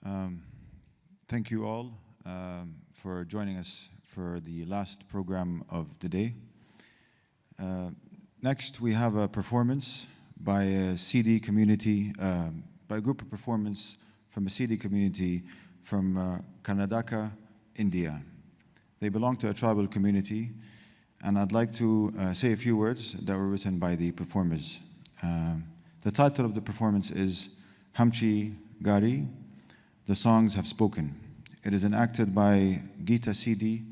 Um, Thank you all for joining us for the last program of the day. Next, we have a performance by a Siddi community, by a group of performance from a Siddi community from Karnataka, India. They belong to a tribal community, and I'd like to say a few words that were written by the performers. The title of the performance is Hamachi Gari, The Songs Have Spoken. It is enacted by Geeta Siddi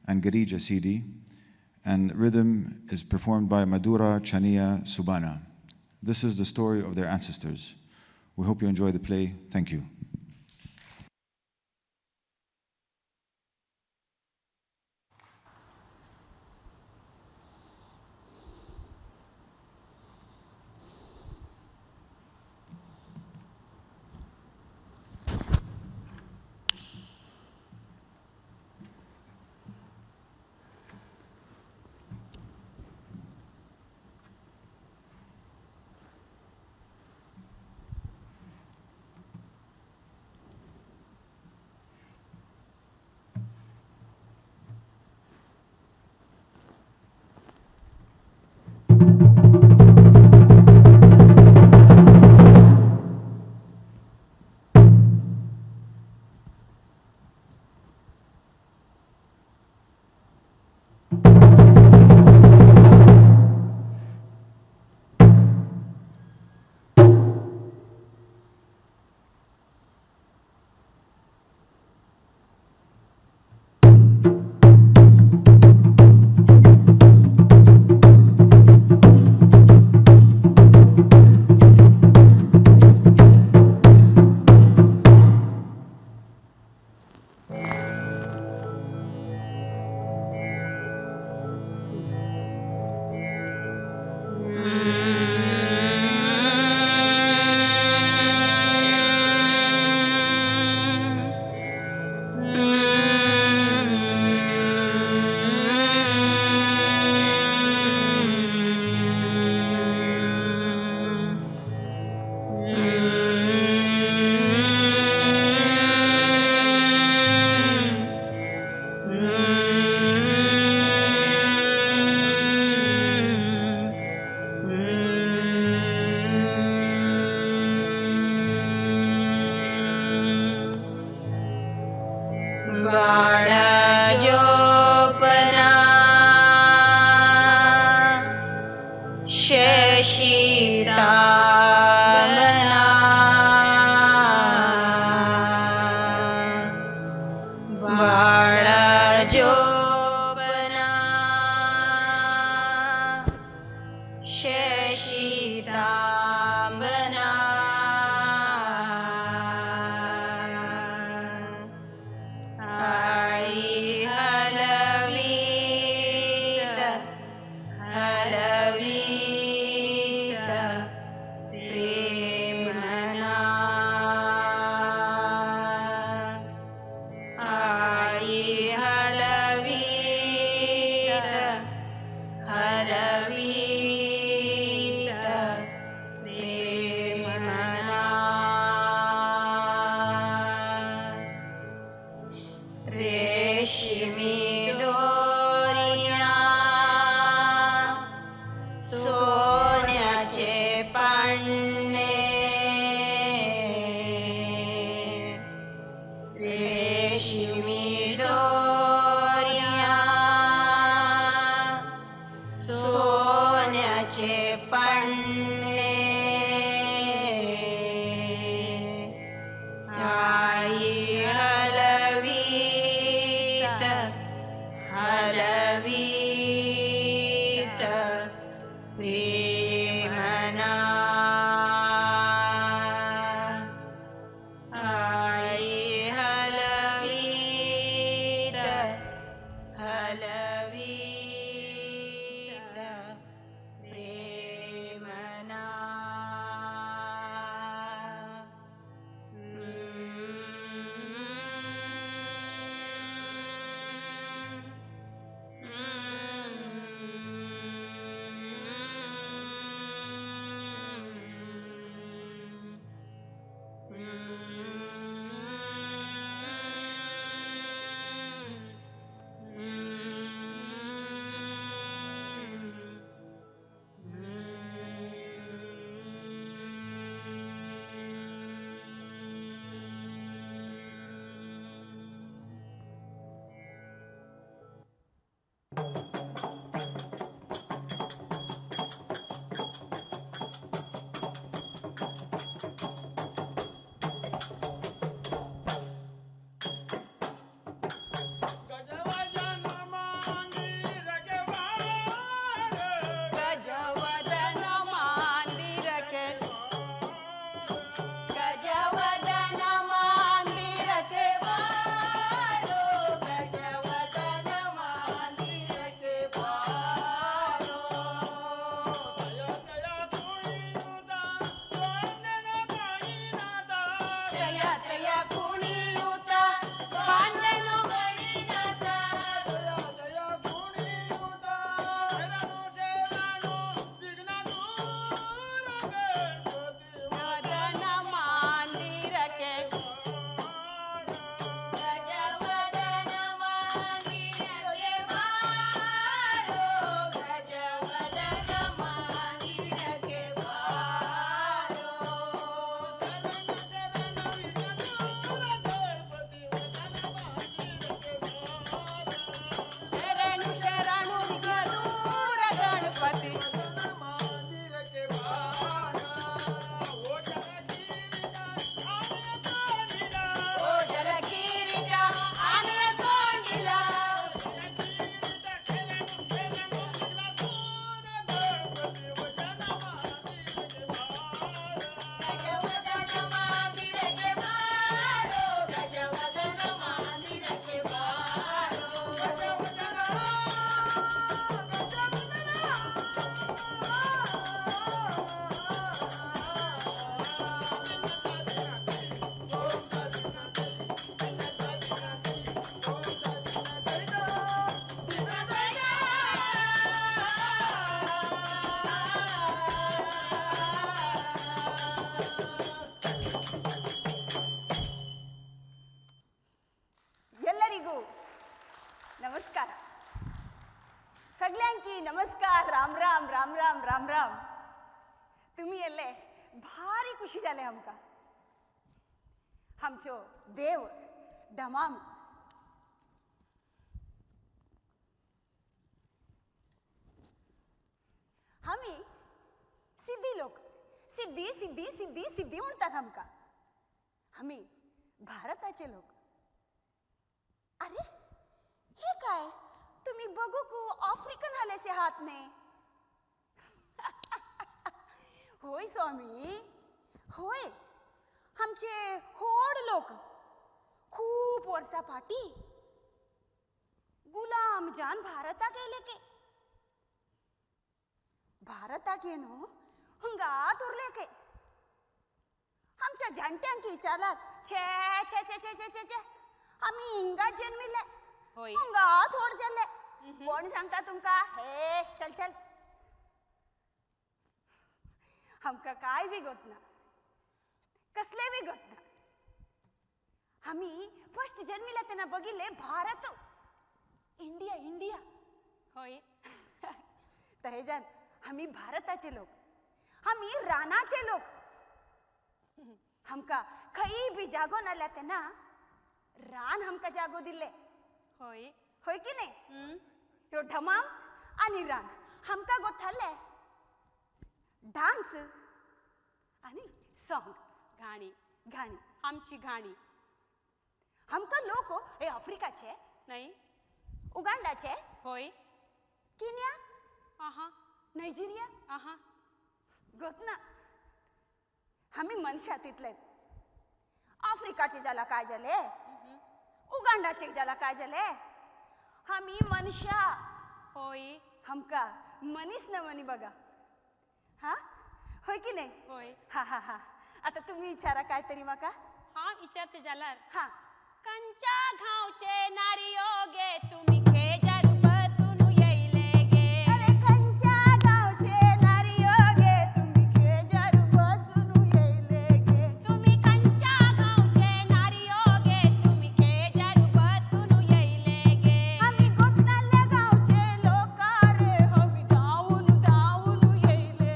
and Girija Siddi, and rhythm is performed by Madhura, Channige, Subbanna. This is the story of their ancestors. We hope you enjoy the play. Thank you. नमस्कार सगळ्यांकी नमस्कार राम राम राम राम राम राम तुम्ही येले भारी खुशी जाले आमका आमचो देव धमाम आम्ही सिद्धी लोक सिद्धी सिद्धी सिद्धी सिद्धी म्हणतात आमका आम्ही भारताचे लोक अरे हे काय तुम्ही बघू को आफ्रिकन हालेसे हात ने होय स्वामी होय आमचे होड लोक खूप वर्षा पाठी गुलाम जान भारता गेले के भारता गेनो हंगात उरले के आमच्या जाणट्यांकी विचारला छे छे छे छे छे छे छे आम्ही हिंगात जन्मिले हंगात होड जल्ले कोण सांगता तुमका हे चल चल हमका काय बी गोत ना कसले बी गोत ना आम्ही फर्स्ट जन्मिला त्यांना बघिले भारत इंडिया इंडिया होय तहेजान आम्ही भारताचे लोक आम्ही रानाचे लोक हमका खई बी जागो नाल्या त्यांना रान हमका जागो दिले होय होय की नाही यो धमाम आणि रान हमका गोथाले डान्स आणि सॉन्ग गाणी गाणी आमची गाणी हमका लोक हे आफ्रिकाचे नाही उगांडाचे होय केनिया आहा नायजेरिया आहा गोत ना आम्ही मनशा तिथले आफ्रिकाचे ज्याला काय झाले उगांडाचे ज्याला काय झाले आम्ही मनशा होय हमका मनीस न मनी बघा हा होय की नाही होय हा हा हा आता तुम्ही विचारा काहीतरी माका हा विचारचे झाला हा कंचा घावचे नारियोगे तुम्ही खेजार बसून येईले गे अरे कंचा गावचे नारियोगे तुम्ही खेजार बसून येईले गे तुम्ही कंचा गावचे नारियोगे तुम्ही खेजार बसून येईले गे आम्ही गोतनाल्या गावचे लोक रे आम्ही धावून धावून येईले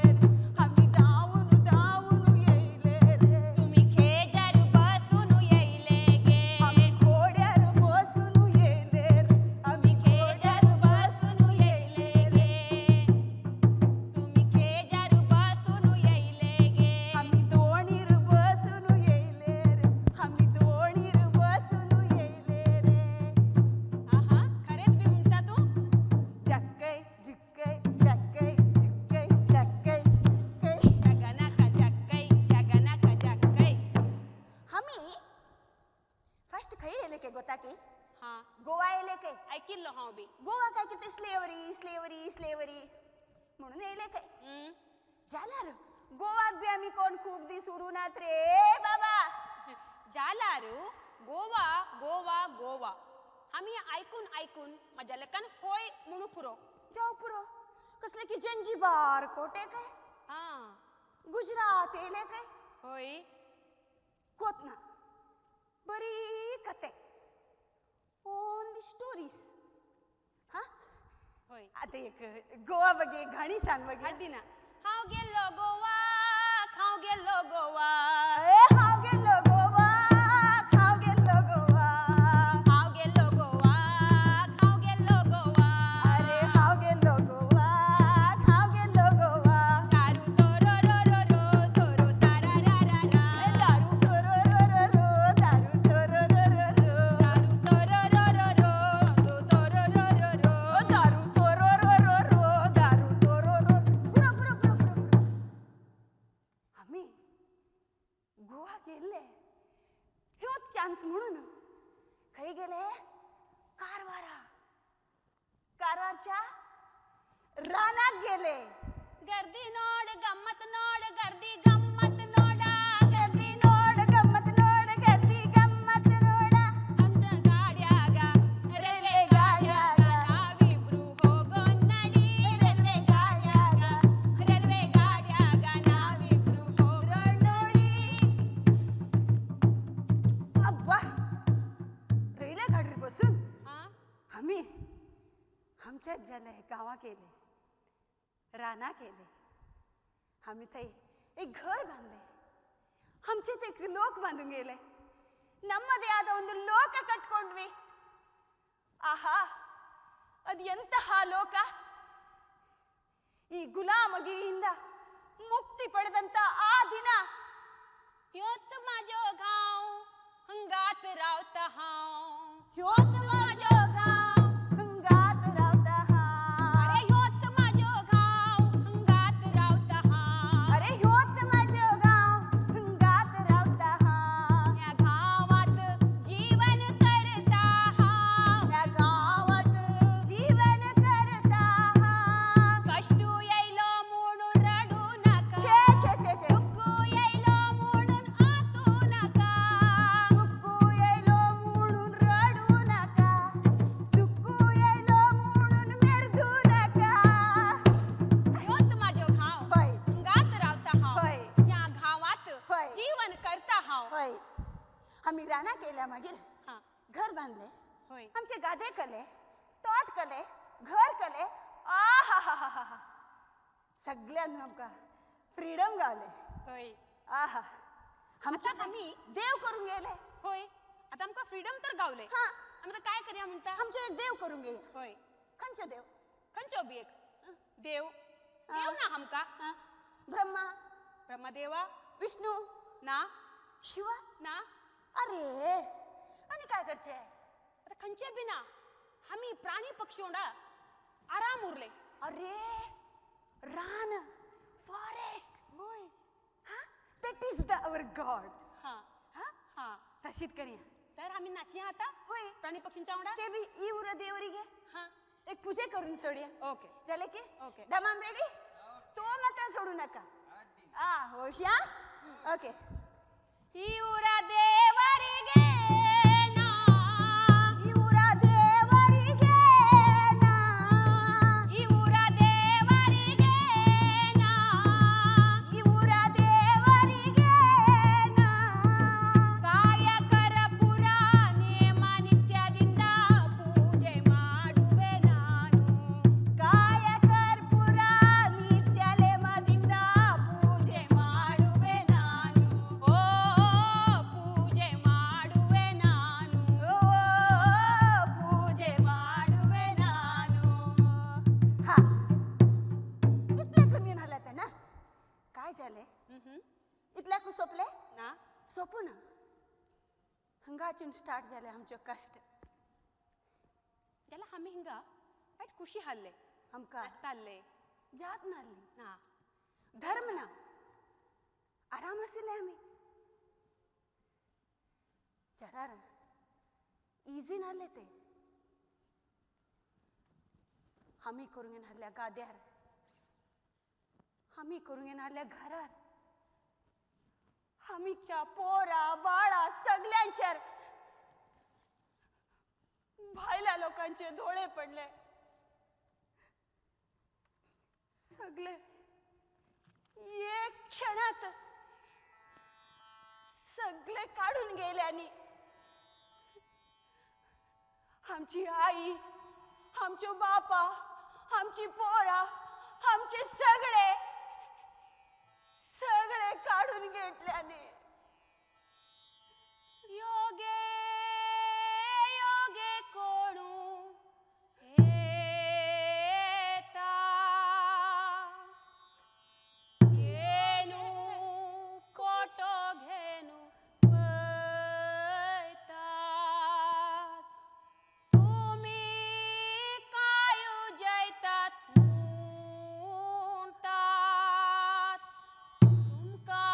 आम्ही धावून धावून येईले रे तुम्ही खेजार बसून येईले गे आम्ही घोड्यावर बसून येईले रे आम्ही खेजार बसून येईले गे तुम्ही खेजार बसून येईले गे आम्ही दोणीर बसून येईले रे आम्ही दोणीर बसून येईले रे आहा खरेच बी म्हणता तू जक्कै जिक्कै जक्कै जिक्कै जक्कै जगनाका जक्कै जगनाका जक्कै आम्ही फर्स्ट खई येले के गोता की हां गोवा येले के ऐकिल्लो हांव बी गोवा काय की ते स्लेवरी स्लेवरी स्लेवरी म्हणून येले के जाल्यार गोवाक बी आम्ही कोण खूप दीस उरूनात रे बाबा जाल्यार गोवा गोवा गोवा आम्ही ऐकून ऐकून माझ्या लेकान होय म्हणू पुरो जाऊ पुरो कसले की जंजीबार कोटे काय हां गुजरात येले काय होय कोतना बरी कथे ओनली स्टोरीज हा होय आता एक गोवा बघे गाणी सांग बघे हड्डी ना हाव गेलो गोवा खाव गेलो गोवा ए हाव गेलो गोवा खाव गेलो गोवा हाव गेलो गोवा खाव गेलो गोवा अरे हाव गेलो गोवा खाव गेलो गोवा दारू तोरो रो रो रो तोरो तारा रा रा रा दारू तोरो रो रो रो दारू तोरो रो रो रो दारू तोरो रो रो रो दारू तोरो रो रो रो दारू तोरो रो पुरो पुरो पुरो पुरो आम्ही गोवा गेले ह्योच चान्स म्हणून खंय गेले कारवारा कारवारच्या रानात गेले गर्दी नोड गम्मत नोड गर्दी गम्मत नोडा गर्दी नोड गम्मत नोड गर्दी गम्मत नोडा आमच्या गाड्यागा रेल्वे गाड्यागा नावी ब्रू होगो नडी रेल्वे गाड्यागा नावी ब्रू होगो नडी अब्बा रेल्वे गाडीत बसून आम्ही आमच्यात झालंय गावा केले राना केले आम्ही थंय एक घर बांधले आमचे ते लोक बांधून गेले ನಮ್ಮದೇ ಆದ ಒಂದು ಲೋಕ ಕಟ್ಕೊಂಡ್ವಿ ಆಹಾ ಅದು ಎಂತಹ ಲೋಕ ಈ ಗುಲಾಮಗಿರಿಯಿಂದ ಮುಕ್ತಿ ಪಡೆದಂತ ಆ ದಿನ ಯೋತ್ माझो गाव हंगात रावता हाव योत माझो गाव हंगात रावता हाव अरे योत माझो गाव हंगात रावता हाव अरे योत माझो गाव हंगात रावता हाव या गावात जीवन करता हाव या गावात जीवन करता हाव कष्ट येलो म्हणून रडू नका छे छे छे छे दुःख येलो म्हणून आसू नका दुःख येलो म्हणून रडू नका सुख येलो म्हणून मेरदू नका योत माझो गाव होय गात रावता हाव होय या गावात होय जीवन करता हाव होय आम्ही राना केल्या मागीर घर बांधले होय आमचे गादे कले तोट कले घर कले आहा सगळ्यांना आमका फ्रीडम गावले होय आहा आमच्या आम्ही देव करून गेले होय आता आमका फ्रीडम तर गावले हा आमका काय करूया म्हणता आमचे देव करून गेले होय खंचो देव खंचो बी एक देव देव ना हमका ब्रह्मा ब्रह्मदेवा विष्णू ना शिवा ना अरे आणि काय करते अरे खंचे बिना आम्ही प्राणी पक्षी होंडा आराम उरले अरे रान फॉरेस्ट होय हा that is the our God हा हा हा तशीच करूया तर आम्ही नाचिया आता होय प्राणी पक्षींच्या होंडा ते बी इवर देवरीगे हा एक पूजे करून सोडूया ओके झाले की ओके धमाम रेडी तो मात्र सोडू नका आ होश्या ओके इवर देवरीगे ना इवर देवरीगे ना इवर देवरीगे ना इवर देवरीगे ना काय कर ಪುರಾ ನೇಮ ನಿತ್ಯದಿಂದ ಪೂಜೆ ಮಾಡುವೆ ನಾನು ಕಾಯ ಕರ್ಪೂರ ನಿತ್ಯ ನೇಮದಿಂದ ಪೂಜೆ ಮಾಡುವೆ ನಾನು ಓ ಪೂಜೆ ಮಾಡುವೆ ನಾನು ಓ ಪೂಜೆ ಮಾಡುವೆ ನಾನು हा इतल्या कमी झालं ते ना काय झाले इतल्या कु सोपले ना सोपू ना हंगाचून स्टार्ट झाले आमचे कष्ट त्याला आम्ही हिंगा वाईट खुशी हालले हमका चालले जात नाली ना धर्म ना आराम असले आम्ही जरा इझी नाले ते आम्ही करून येणाऱ्या गाद्यार आम्ही करून येणाऱ्या घरात आम्हीच्या पोरा बाळा सगळ्यांच्या भायल्या लोकांचे डोळे पडले सगळे एक क्षणात सगळे काढून गेल्यानी आमची आई आमचे बापा आमची पोरा आमचे सगळे सगळे काढून घेतल्याने योगे योगे कोणू येता येनू कोटो घेनू वैतात तुम्ही कायू जैतात म्हणतात तुमका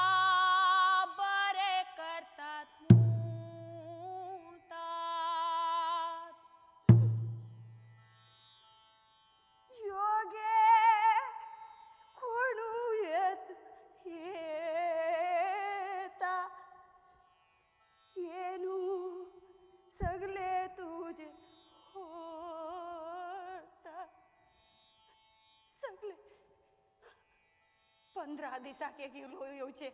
बरे करतात म्हणतात योगे कोणू येता येनू सगळे तुझे होतात सगळे 15 दिसाके गेलो येऊचे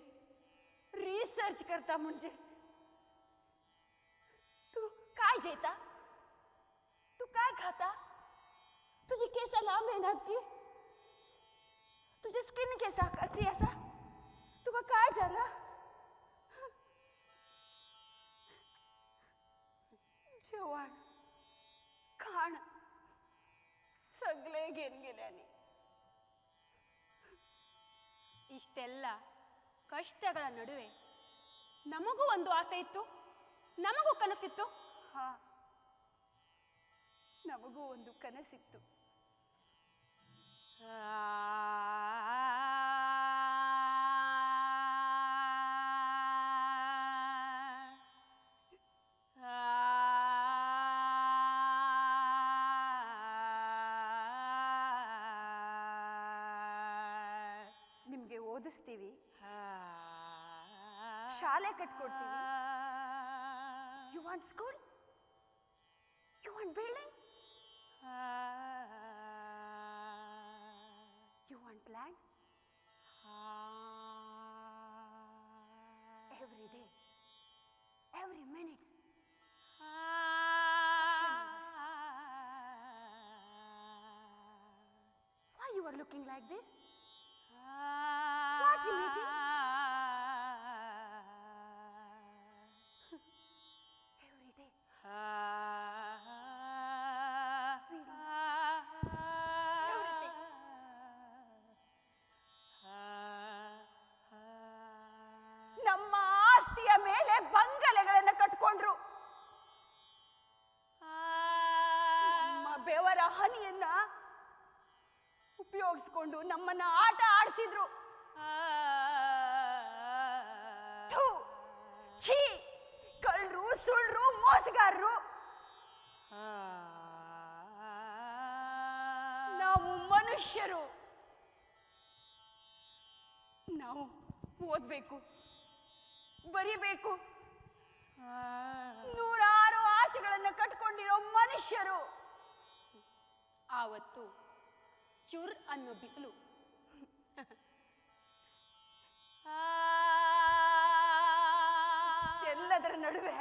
रिसर्च करता म्हणजे तू काय जेता तू काय खाता तुझे कैसा लांब मेहनत की, तुझे स्किन कैसा कसी ऐसा, तुका काय झाला? जेवण खाण सगळे घेऊन गेल्याने. ಇಷ್ಟೆಲ್ಲ ಕಷ್ಟಗಳ ನಡುವೆ ನಮಗೂ ಒಂದು ಆಸೆ ಇತ್ತು, ನಮಗೂ ಕನಸಿತ್ತು. ಹಾ, ನಮಗೂ ಒಂದು ಕನಸಿತ್ತು. ನಿಮ್ಗೆ ಓದಿಸ್ತೀವಿ, ಶಾಲೆ ಕಟ್ಕೊಡ್ತೀವಿ. You want school, you want building, you want land. Every day, every minute, why you are looking like this? What you eating? Every day. Everything. ನಮ್ಮ ಆಸ್ತಿಯ ಮೇಲೆ ಬಂಗಲೆಗಳನ್ನು ಕಟ್ಕೊಂಡ್ರು. ನಮ್ಮ ಬೆವರ ಹನಿಯನ್ನ ಉಪಯೋಗಿಸ್ಕೊಂಡು ನಮ್ಮನ್ನ ಆಟ ಆಡಿಸಿದ್ರು. ಛೀ, ಕಳ್ಳರು, ಸುಳ್ಳು, ಮೋಸಗಾರರು. ನಾವು ಮನುಷ್ಯರು, ನಾವು ಓದ್ಬೇಕು, ಬರಿಬೇಕು, ನೂರಾರು ಆಸೆಗಳನ್ನು ಕಟ್ಕೊಂಡಿರೋ ಮನುಷ್ಯರು. ಆವತ್ತು ಚುರ್ ಅನ್ನೋ ಬಿಸಿಲು ಎಲ್ಲದರ ನಡುವೆ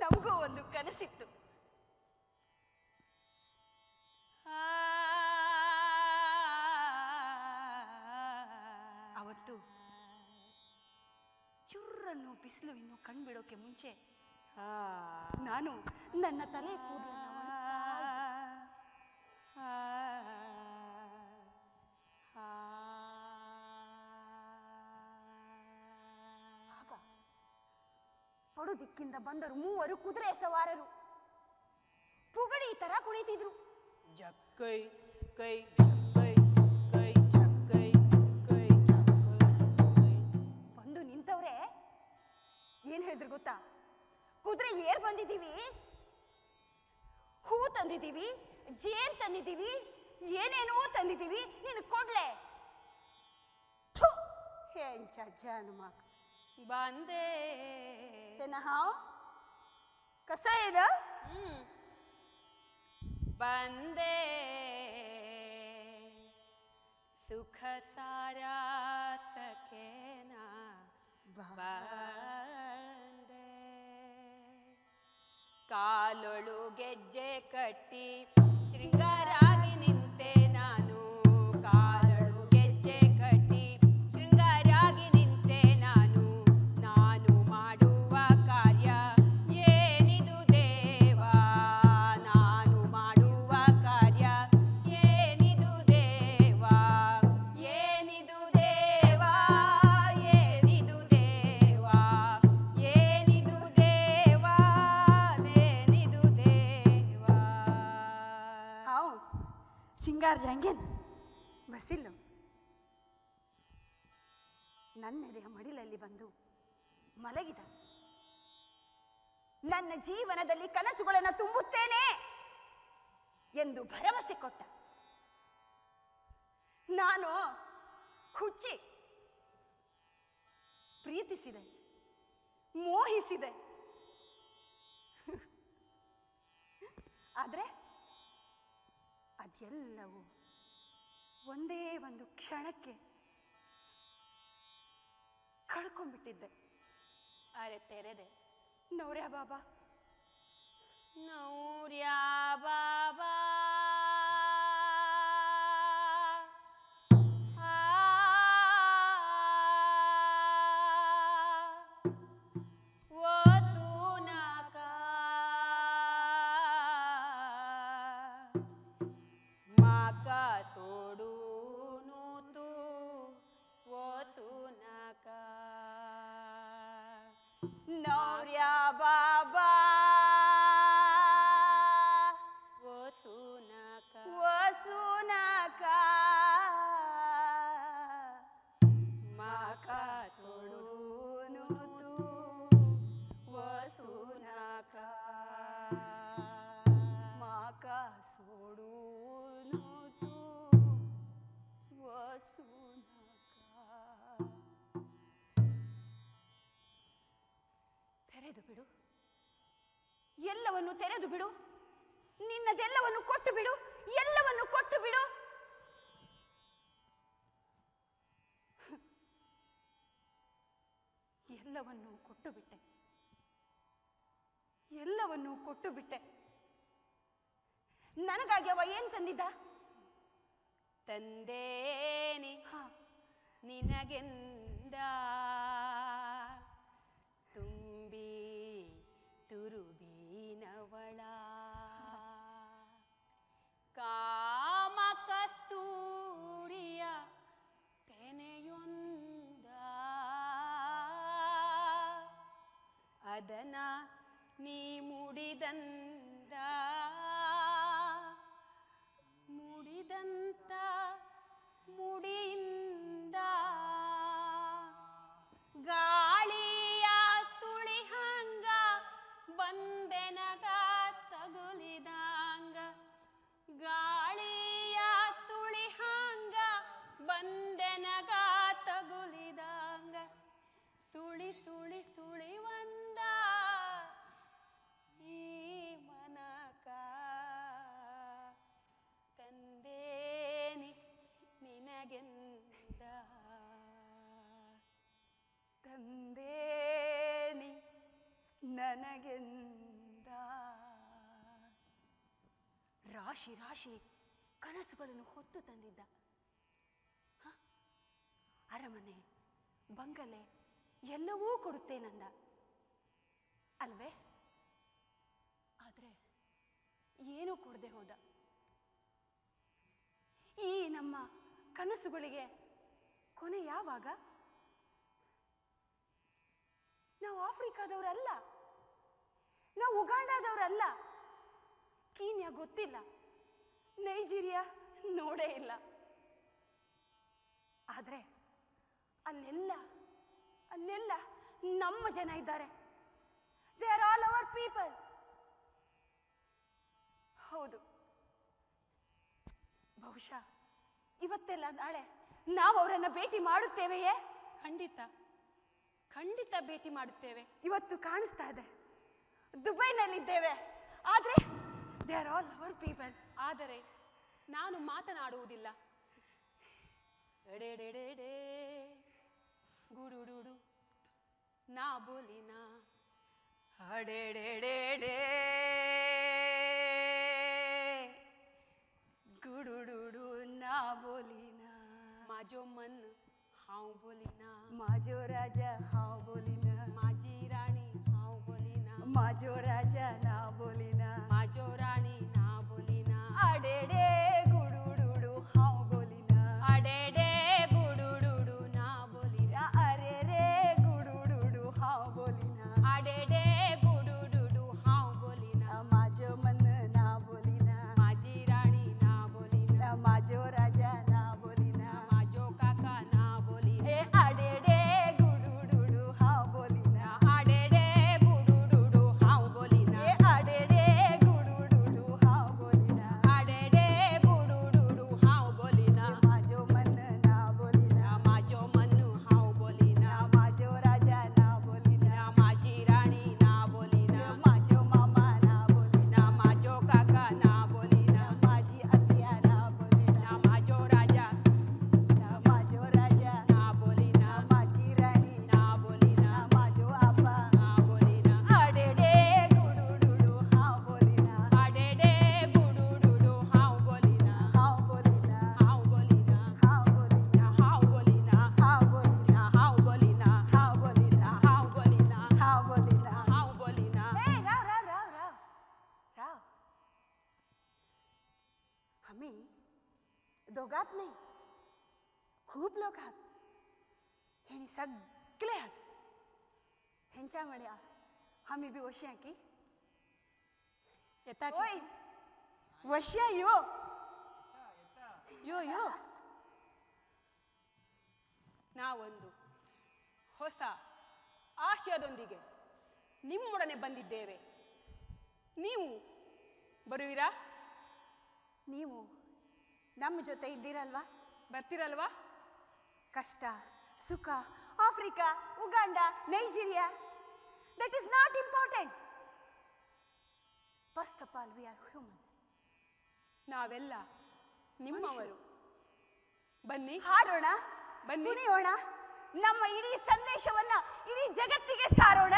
ನಮಗೂ ಒಂದು ಕನಸಿತ್ತು. ಅವತ್ತು ಚುರ್ರನ್ನು ಬಿಸಿಲು ಇನ್ನು ಕಣ್ಬಿಡೋಕೆ ಮುಂಚೆ ನಾನು ನನ್ನ ತಲೆ ಕೂದಲನ್ನು ಒಣಗಿಸ್ತಾ ಇದ್ದೆ. ಆಗ ಪಡು ದಿಕ್ಕಿಂದ ಬಂದರು ಮೂವರು ಕುದುರೆ ಸವಾರರು ಪುಗಡಿ ತರ ಕುಣಿತಿದ್ರು. ಜಕ್ಕೈ ಕೈ ಜಕ್ಕೈ ಕೈ ಜಕ್ಕೈ ಕೈ ಜಕ್ಕೈ. ಬಂದು ನಿಂತವ್ರೆ ಏನ್ ಹೇಳಿದ್ರು ಗೊತ್ತಾ? ಕುದುರೆ ಏರ್ ಬಂದಿದ್ದೀವಿ, ಹೂ ತಂದಿದ್ದೀವಿ, ಜೇನ್ ತಂದಿದ್ದೀವಿ, ಏನೇನೋ ತಂದಿದ್ದೀವಿ, ನೀನು ಕೊಡ್ಲೆ. ಹೆಂಚ ಜನ್ಮ ಬಂದೆ हाव कसं आहे ना? ಬಂದೆ ಸುಖ ಸಾರಾ ಸಖೇನಾ ಬಂದೆ ಕಾಲೊಳು ಗೆಜ್ಜೆ ಕಟ್ಟಿ ಶೃಂಗಾರಾಗಿ ನಿಂತೆ ನಾನು. ಕಾಲೊಳು ಗೆಜ್ಜೆ ಕಟ್ಟಿ ಶೃಂಗಾರಾಗಿ ನಿಂತೆ ನಾನು. ನಾನು ಮಾಡುವ ಕಾರ್ಯ ಏನಿದು ದೇವಾ, ನಾನು ಮಾಡುವ ಕಾರ್ಯ ಏನಿದು ದೇವಾ, ಏನಿದು ದೇವಾ, ಏನಿದು ದೇವಾ, ಏನಿದು ದೇವಾ, ಏನಿದು ದೇವಾ. हाव ಸಿಂಗಾರ ಜಂಗೇನ್ ಬಸ್ಸಿಲ್ಲ ನನ್ನೆದೆಯ ಮಡಿಲಲ್ಲಿ ಬಂದು ಮಲಗಿದ. ನನ್ನ ಜೀವನದಲ್ಲಿ ಕನಸುಗಳನ್ನು ತುಂಬುತ್ತೇನೆ ಎಂದು ಭರವಸೆ ಕೊಟ್ಟ. ನಾನು ಹುಚ್ಚಿ, ಪ್ರೀತಿಸಿದೆ, ಮೋಹಿಸಿದೆ. ಆದರೆ ಅದೆಲ್ಲವೂ ಒಂದೇ ಒಂದು ಕ್ಷಣಕ್ಕೆ ಕಳ್ಕೊಂಡ್ಬಿಟ್ಟಿದ್ದೆ. ಅರೆ ತೆರೆದೆ ನೌರ್ಯಾ ಬಾಬಾ, ನೌರ್ಯಾ ಬಾಬಾ ಬಿಡು, ಎಲ್ಲವನ್ನು ತೆರೆದು ಬಿಡು, ನಿನ್ನದೆಲ್ಲವನ್ನು ಕೊಟ್ಟು ಬಿಡು, ಎಲ್ಲವನ್ನು ಕೊಟ್ಟು ಬಿಡು. ಎಲ್ಲವನ್ನೂ ಕೊಟ್ಟು ಬಿಟ್ಟೆ, ಎಲ್ಲವನ್ನೂ ಕೊಟ್ಟು ಬಿಟ್ಟೆ. ನನಗಾಗಿ ಅವ ಏನ್ ತಂದಿದ್ದ? ತಂದೇನಿ ನಿನಗೆಂದ ತುಂಬಿ ತುರುಬಿನವಳ ಕಾಮ ಕಸ್ತೂರಿಯ ತೆನೆಯೊಂದ ಅದನ ನೀ ಮುಡಿದಂದ ಮುಡಿದಂತ ಮುಡಿಯಿಂದ ಗಾಳಿಯ ಸುಳಿಹಂಗ ಬಂದೆನಗ ತಗುಲಿದಂಗ ಗಾಳಿಯ ಸುಳಿಹಂಗ ಬಂದೆನಗ ತಗುಲಿದಂಗ ಸುಳಿ ಸುಳಿ ಸುಳಿವಂದ ಈ ಮನಕ ತಂದೇನಿ ನಿನಗೆಂದ ತಂದೇನಿ ನನಗೆಂದ. ರಾಶಿ ರಾಶಿ ಕನಸುಗಳನ್ನು ಹೊತ್ತು ತಂದಿದ್ದ. ಅರಮನೆ, ಬಂಗಲೆ ಎಲ್ಲವೂ ಕೊಡುತ್ತೇನಂದ ಅಲ್ವೇ? ಆದರೆ ಏನೂ ಕೊಡದೆ ಹೋದ. ಈ ನಮ್ಮ ಕನಸುಗಳಿಗೆ ಕೊನೆ ಯಾವಾಗ? ನಾವು ಆಫ್ರಿಕಾದವರಲ್ಲ, ನಾವು ಉಗಾಂಡಾದವರಲ್ಲ, ಕೀನ್ಯಾ ಗೊತ್ತಿಲ್ಲ, ನೈಜೀರಿಯಾ ನೋಡೇ ಇಲ್ಲ. ಆದರೆ ಅಲ್ಲೆಲ್ಲ ಅಲ್ಲೆಲ್ಲ ನಮ್ಮ ಜನ ಇದ್ದಾರೆ. They are all our people. ಹೌದು, ಬಹುಶಃ ಇವತ್ತೆಲ್ಲ ನಾಳೆ ನಾವು ಅವರನ್ನು ಭೇಟಿ ಮಾಡುತ್ತೇವೆಯೇ? ಖಂಡಿತ ಖಂಡಿತ ಭೇಟಿ ಮಾಡುತ್ತೇವೆ. ಇವತ್ತು ಕಾಣಿಸ್ತಾ ಇದೆ, ದುಬೈನಲ್ಲಿದ್ದೇವೆ. ಆದರೆ they are all our people. ಆದರೆ ನಾನು ಮಾತನಾಡುವುದಿಲ್ಲ. ಎಡೆಡೆಡೆಡೆ ಗುಡುಡುಡು ನಾ ಬೋಲಿನ ಅಡೆಡೆಡೆಡೆ ಗುಡುಡುಡು ನಾ ಬೋಲಿನ ಮಾಜೋ ಮನ್ ಹಾವು ಬೋಲಿನ ಮಾಜೋ ರಾಜ ಹಾವು ಬೋಲಿನ ಮಾಜಿ ರಾಣಿ ಹಾವು ಬೋಲಿನ ಮಾಜೋ ರಾಜ ನಾ ಬೋಲಿನ ಮಾಜೋ ರಾಣಿ ನಾ ಬೋಲಿನ ಅಡೆಡೆ ಗುಡುಡುಡು ಹಾವು ಬೋಲಿನ ಅಡೆಡೆ ಗುಡುಡುಡು ನಾ ಬೋಲಿನ ಅರೆ ರೇ ಗುಡುಡುಡು ಹಾವು ಬೋಲಿನ ಅಡೆಡೆ ಗುಡುಡುಡು ಹಾವು ಬೋಲಿನ ಮಾಜೋ ಮನ್ ನಾ ಬೋಲಿನ ಮಾಜಿ ರಾಣಿ ನಾ ಬೋಲಿನ ಮಾಜೋ ರಾಜ ನಾ ಬೋಲಿನ ಮಾಜೋ ಕಾಕಾ ನಾ ಬೋಲಿನ ಅಡೆಡೆ ಗುಡುಡುಡು ಹಾವು ಬೋಲಿನ ಅಡೆಡೆ ಗುಡುಡುಡು ಹಾವು ಬೋಲಿನ ಅಡೆಡೆ ಗುಡುಡುಡು ಹಾವು ಬೋಲಿನ ಅಡೆಡೆ ಗುಡುಡುಡು ಹಾವು ಬೋಲಿನ ಮಾಜೋ ಮನ್ ನಾ ಬೋಲಿನ ಮಾಜೋ ಮನ್ನು ಹಾವು ಬೋಲಿನ ಮಾಜೋ ರಾಜ ನಾ ಬೋಲಿನ ಮಾಜಿ ರಾಣಿ ನಾ ಬೋಲಿನ ಮಾಜೋ ಮಾಮ ನಾ ಬೋಲಿನ ಮಾಜೋ ಕಾಕಾ ನಾ ಬೋಲಿನ ಮಾಜಿ ಅತ್ಯ ನಾ ಬೋಲಿನ ಮಾಜೋ ರಾಜ ಮಾಜೋ ರಾಜ ನಾ ಬೋಲಿನ ಮಾಜಿ ರಾಣಿ ನಾ ಬೋಲಿನ ಮಾಜೋ ಅಪ್ಪ ನಾ ಬೋಲಿನ ಅಡೆಡೆ ಗುಡುಡುಡು ಹಾವು ಬೋಲಿನ ಅಡೆಡೆ ಗುಡುಡುಡು ಹಾವು ಬೋಲಿನ ಹಾವು ಬೋಲಿನ ಹಾವು ಬೋಲಿನ ಹಾವು ಬೋಲಿನ ಹಾವು ಬೋಲಿನ ಹಾವು ಬೋಲಿನ ಹಾವು ಬೋಲಿನ ಹಾವು ಬೋಲಿನ ಹಾವು ಬೋಲಿನ ಹಾವು ಬೋಲಿನ हाउ बोली ना राव राव राव राव राव हमी दोघात नाही, खूप लोक आहात. ह्यांनी सगळे आहात. ह्यांच्यामुळे आम्ही बी वशी की येता ओय वश्या यो ಯೋ ಯೋ ನಾವೊಂದು ಹೊಸ ಆಶಯದೊಂದಿಗೆ ನಿಮ್ಮೊಡನೆ ಬಂದಿದ್ದೇವೆ. ನೀವು ಬರುವಿರಾ? ನೀವು ನಮ್ಮ ಜೊತೆ ಇದ್ದೀರಲ್ವಾ? ಬರ್ತೀರಲ್ವಾ? ಕಷ್ಟ ಸುಖ, Africa, Uganda, Nigeria That is not important. First of all, we are humans. ನಾವೆಲ್ಲ ನಿಮ್ಮವರು. ಬನ್ನಿ ಹಾಡೋಣ, ಬನ್ನಿ. ಕುಣಿಯೋಣ, ನಮ್ಮ ಇಡೀ ಸಂದೇಶವನ್ನ ಇಡೀ ಜಗತ್ತಿಗೆ ಸಾರೋಣ.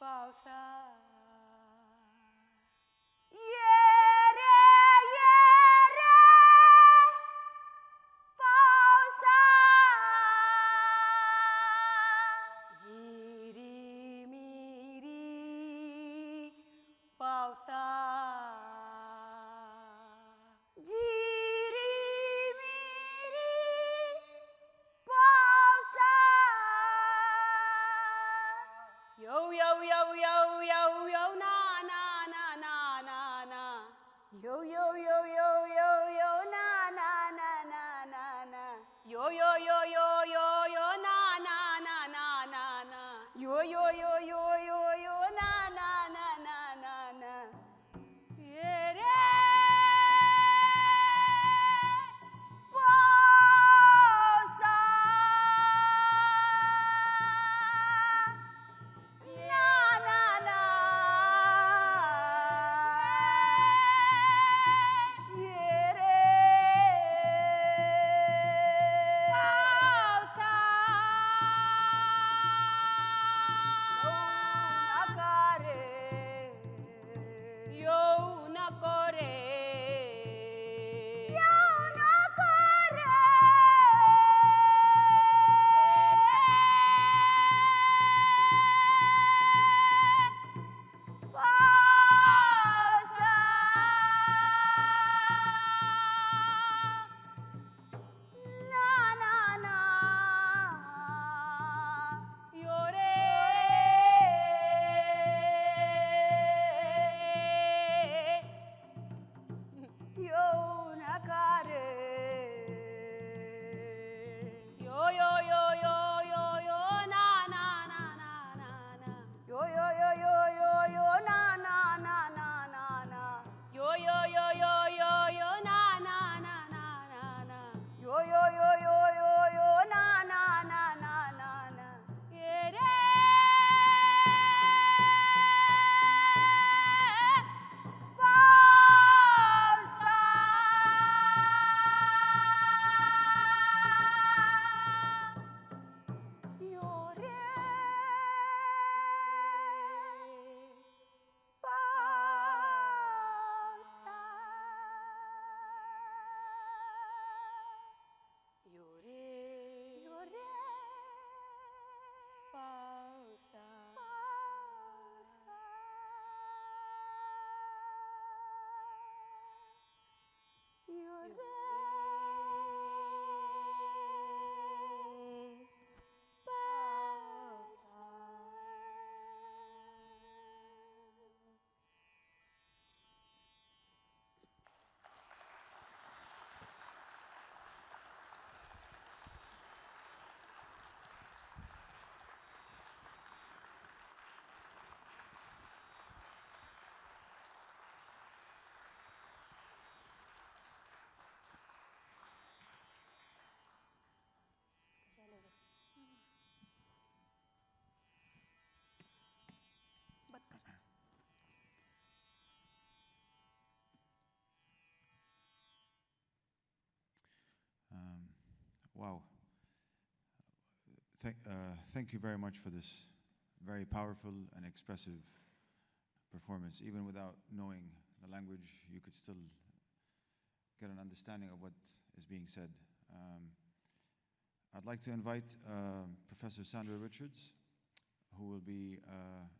पावसा पावसा जिरी मिरी पावसा जिरी मिरी पावसा यो यो यो यो यो यो ना ना ना ना ना ना यो यो यो यो यो यो ना ना ना ना ना ना यो यो यो यो यो यो ना ना ना ना ना ना यो यो यो यो यो यो ना ना ना ना ना ना ये रे पावसा ना ना ना ये रे पावसा यो नको रे यो नको रे पावसा ना ना ना यो रे यो नकारे यो यो यो यो यो यो ना ना ना ना ना ना यो यो यो यो यो यो ना ना ना ना ना ना यो यो यो यो यो यो ना ना ना ना ना ना यो यो यो यो यो यो ना ना ना ना ना ना ये रे पावसा यो रे पावसा यो रे यो रे पावसा पावसा यो रे पावसा Wow. Thank you very much for this very powerful and expressive performance. Even without knowing the language, you could still get an understanding of what is being said. I'd like to invite Professor Sandra Richards, who will be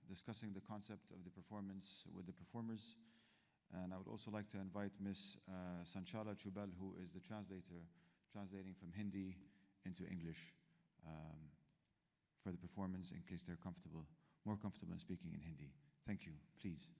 discussing the concept of the performance with the performers. And I would also like to invite Ms. Sanchala Chubal, who is the translator, translating from Hindi into English for the performance in case they're more comfortable in speaking in Hindi. Thank you. Please.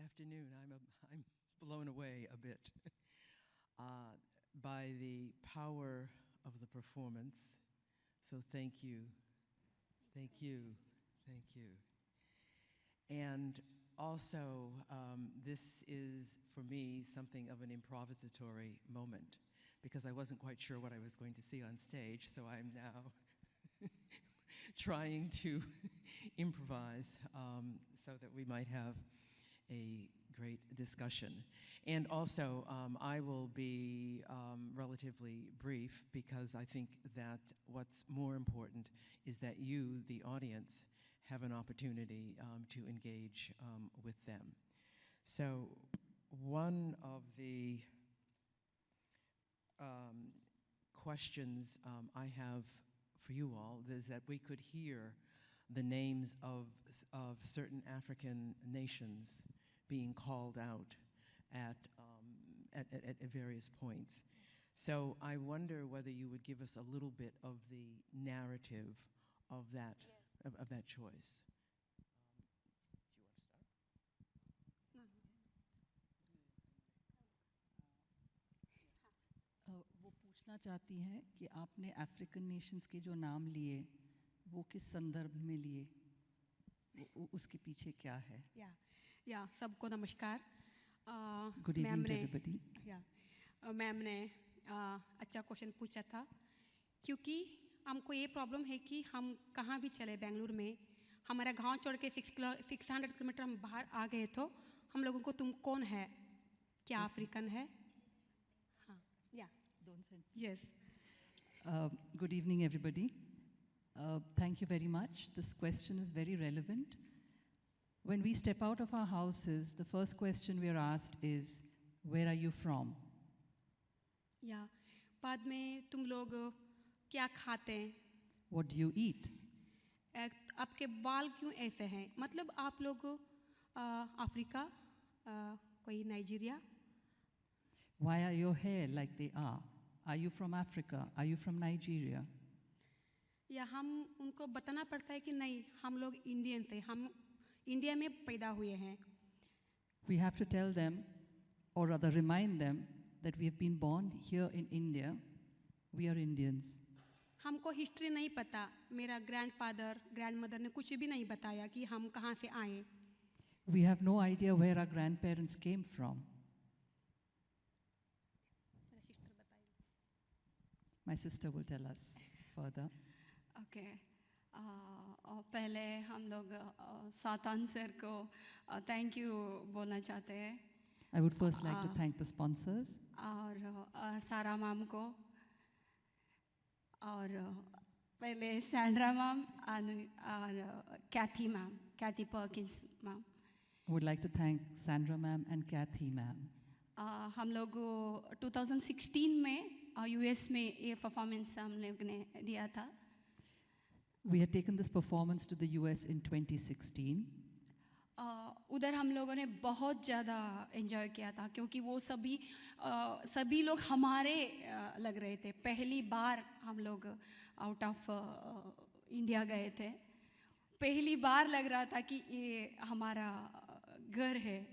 afternoon. I'm blown away a bit by the power of the performance. So thank you. Thank you. Thank you. And also, this is, for me, something of an improvisatory moment, because I wasn't quite sure what I was going to see on stage, so I'm now trying to improvise so that we might have a great discussion. And also, I will be relatively brief, because I think that what's more important is that you, the audience, have an opportunity to engage with them. So one of the questions I have for you all is that we could hear the names of certain African nations being called out at various points. So I wonder whether you would give us a little bit of the narrative of that, of that choice. Do you want to start? वो पूछना चाहती हैं कि आपने African Nations के जो नाम लिए वो किस संदर्भ में लिए, उसके पीछे क्या है? या सबको नमस्कार. Good evening to everybody. Ma'am ने अच्छा क्वेश्चन पूछा था, क्योंकि हमको ये प्रॉब्लम है कि हम कहाँ भी चले बेंगलुरु में, हमारा गांव छोड़ के 600 किलोमीटर हम बाहर आ गए, तो हम लोगों को तुम कौन है, क्या अफ्रीकन है? हाँ, या yes. Good evening everybody. Thank you very much. This question is very relevant. When we step out of our houses, the first question we are asked is, where are you from? या बाद में तुम लोग क्या खाते हैं? What do you eat? आपके बाल क्यों ऐसे हैं? मतलब आप लोग अफ्रीका, कोई Nigeria? Why are your hair like they are? Are you from Africa? Are you from Nigeria? या हम उनको बताना पड़ता है कि नहीं, हम लोग इंडियन से, हम इंडिया में पैदा हुए हैं. We have to tell them, or rather remind them, that we have been born here in India. We are Indians. हमको हिस्ट्री नहीं पता, मेरा ग्रैंडफादर ग्रैंडमदर ने कुछ भी नहीं बताया कि हम कहाँ से आए. We have no idea where our grandparents came from. My sister will tell us further. Okay. पहले हम लोग सातान सर को थैंक यू बोलना चाहते हैं. I would first like to thank the sponsors. और सारा मैम को, और पहले सैंड्रा मैम और Kathy Perkins ma'am. I would like to thank Sandra ma'am and Kathy ma'am. हम लोग 2016 में US में ये परफॉर्मेंस हम लोग ने दिया था. We had taken this performance to the US in 2016. उधर हम लोगों ने बहुत ज़्यादा एंजॉय किया था, क्योंकि वो सभी लोग हमारे लग रहे थे. पहली बार हम लोग आउट ऑफ इंडिया गए थे. पहली बार लग रहा था कि ये हमारा घर है.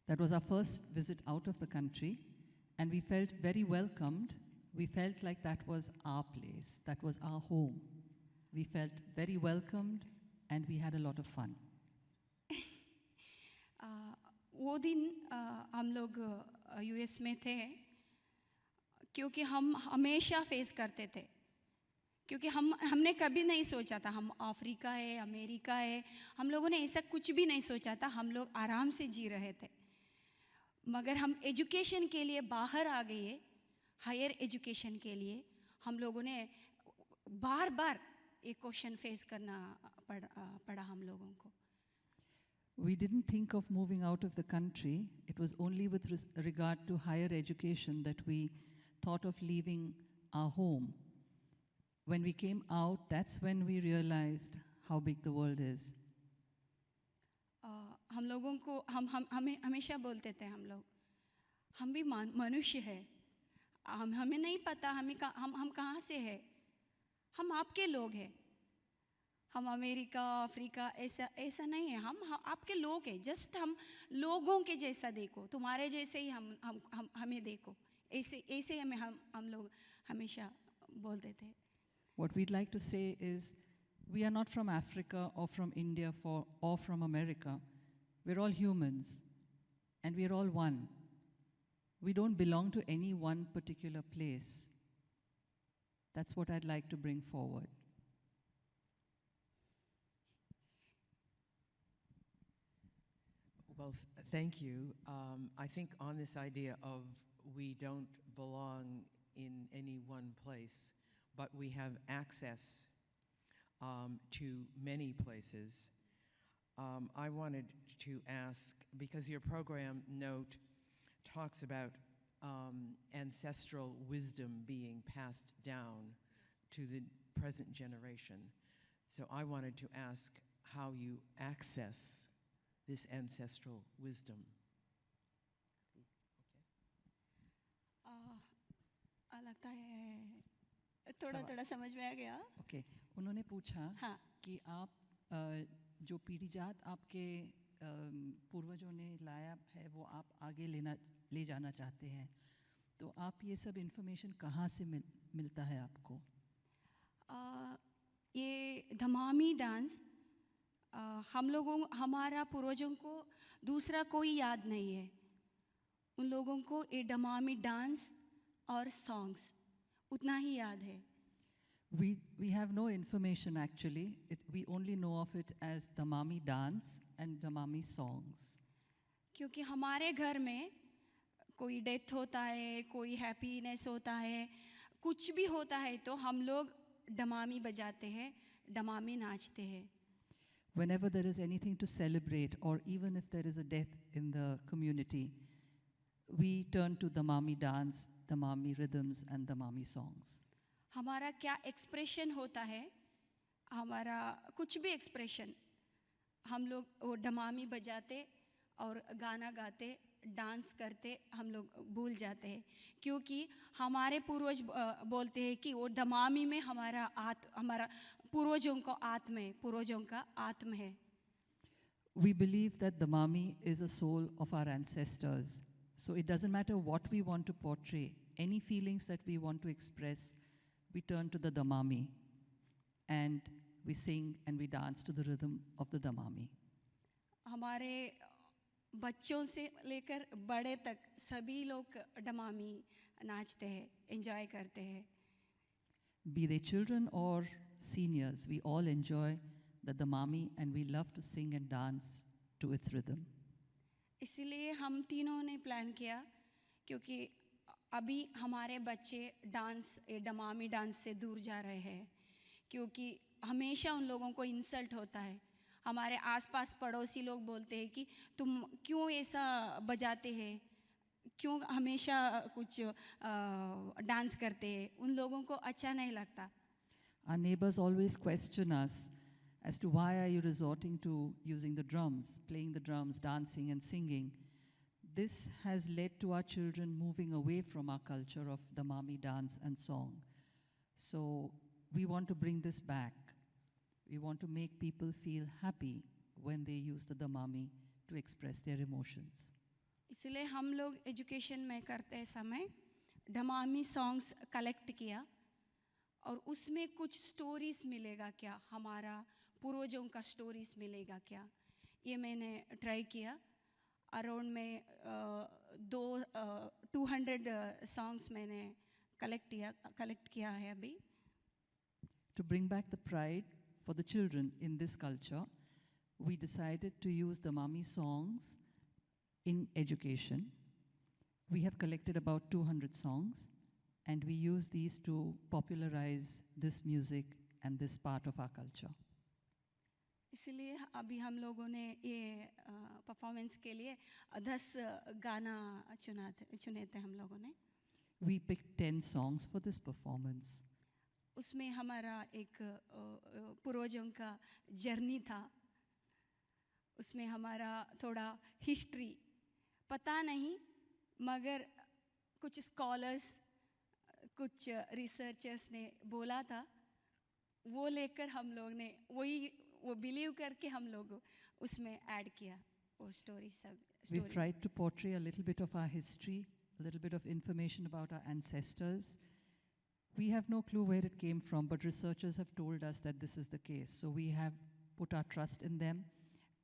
That was our first visit out of the country, and we felt very welcomed. We felt like that was our place, that was our home. We felt very welcomed, and we had a lot of fun. वो दिन हम लोग US में थे, क्योंकि हम हमेशा face करते थे, क्योंकि हमने कभी नहीं सोचा था हम अफ्रीका है, अमेरिका है, हम लोगों ने ऐसा कुछ भी नहीं सोचा था. हम लोग आराम से जी रहे थे, मगर हम एजुकेशन के लिए बाहर आ गए. हायर एजुकेशन के लिए हम लोगों ने बार बार एक क्वेश्चन फेस करना पड़ा हम लोगों को. We didn't think of moving out of the country. It was only with regard to higher education that we thought of leaving our home. When we came out, that's when we realized how big the world is. हम लोगों को हमें हमेशा बोलते थे हम भी मनुष्य हैं. हमें नहीं पता हम कहाँ से हैं. हम आपके लोग हैं. हम अमेरिका अफ्रीका ऐसा ऐसा नहीं है, हम आपके लोग हैं, जस्ट हम लोगों के जैसा देखो, तुम्हारे जैसे ही हम हमें देखो, ऐसे ऐसे हम लोग हमेशा बोलते थे. What we'd like to say is, we are not from Africa or from India or from America. We're all humans, and we're all one. We don't belong to any one particular place. That's what I'd like to bring forward. Well, thank you. I think on this idea of we don't belong in any one place, but we have access to many places. I wanted to ask, because your program note talks about ancestral wisdom being passed down to the present generation. So I wanted to ask how you access this ancestral wisdom. लगता है थोड़ा समझ में आ गया. Okay. उन्होंने पूछा हाँ. कि आप जो पीढ़ीजात आपके पूर्वजों ने लाया है वो आप आगे ले जाना चाहते हैं, तो आप ये सब इन्फॉर्मेशन कहाँ से मिलता है आपको? ये धमामी डांस हमारा पूर्वजों को दूसरा कोई याद नहीं है. उन लोगों को ये धमामी डांस और सॉन्ग्स उतना ही याद है. We have no information actually. We only know of it as Dhamami dance and Dhamami songs. क्योंकि हमारे घर में कोई डेथ होता है, कोई हैप्पीनेस होता है, कुछ भी होता है तो हम लोग धमामी बजाते हैं, धमामी नाचते हैं. Whenever there is anything to celebrate, or even if there is a death in the community, we turn to Dhamami dance, Dhamami rhythms and Dhamami songs. हमारा क्या एक्सप्रेशन होता है, हमारा कुछ भी एक्सप्रेशन, हम लोग वो धमामी बजाते और गाना गाते, डांस करते हम लोग भूल जाते हैं. क्योंकि हमारे पूर्वज बोलते हैं कि वो धमामी में हमारा पूर्वजों का आत्म है. We believe that Dhamami is a soul of our ancestors. So it doesn't matter what we want to portray, any feelings that we want to express, we turn to the Dhamami and we sing and we dance to the rhythm of the Dhamami. हमारे बच्चों से लेकर बड़े तक सभी लोग धमामी नाचते हैं, एंजॉय करते हैं. Be they children or seniors, we all enjoy the Dhamami and we love to sing and dance to its rhythm. इसलिए हम तीनों ने प्लान किया, क्योंकि अभी हमारे बच्चे धमामी डांस से दूर जा रहे हैं, क्योंकि हमेशा उन लोगों को इंसल्ट होता है. हमारे आसपास पड़ोसी लोग बोलते हैं कि तुम क्यों ऐसा बजाते हैं, क्यों हमेशा कुछ डांस करते हैं, उन लोगों को अच्छा नहीं लगता. Our neighbors always question us as to why are you resorting to using the drums, playing the drums, dancing and singing. This has led to our children moving away from our culture of Dhamami dance and song. So we want to bring this back. We want to make people feel happy when they use the Dhamami to express their emotions. इसलिए हम लोग education में करते समय धमामी songs collect किया, और उसमें कुछ स्टोरीज मिलेगा क्या, हमारा पूर्वजों का स्टोरीज मिलेगा क्या, ये मैंने ट्राई किया. अराउंड में 200 सॉन्ग्स मैंने कलेक्ट किया है अभी. To bring back the pride for the children in this culture, we decided to use Dhamami songs in education. We have collected about 200 songs, and we use these to popularize this music and this part of our culture. इसलिए अभी हम लोगों ने ये performance के लिए 10 गाना चुने थे हम लोगों ने. We picked 10 songs for this performance. उसमें हमारा एक पूर्वजों का जर्नी था, उसमें हमारा थोड़ा हिस्ट्री पता नहीं, मगर कुछ स्कॉलर्स, कुछ रिसर्चर्स ने बोला था वो लेकर हम लोग ने वो बिलीव करके हम लोग उसमें ऐड किया वो स्टोरी सब We've story. tried to portray a little bit of our history, a little bit of information about our ancestors. We have no clue where it came from, but researchers have told us that this is the case. So we have put our trust in them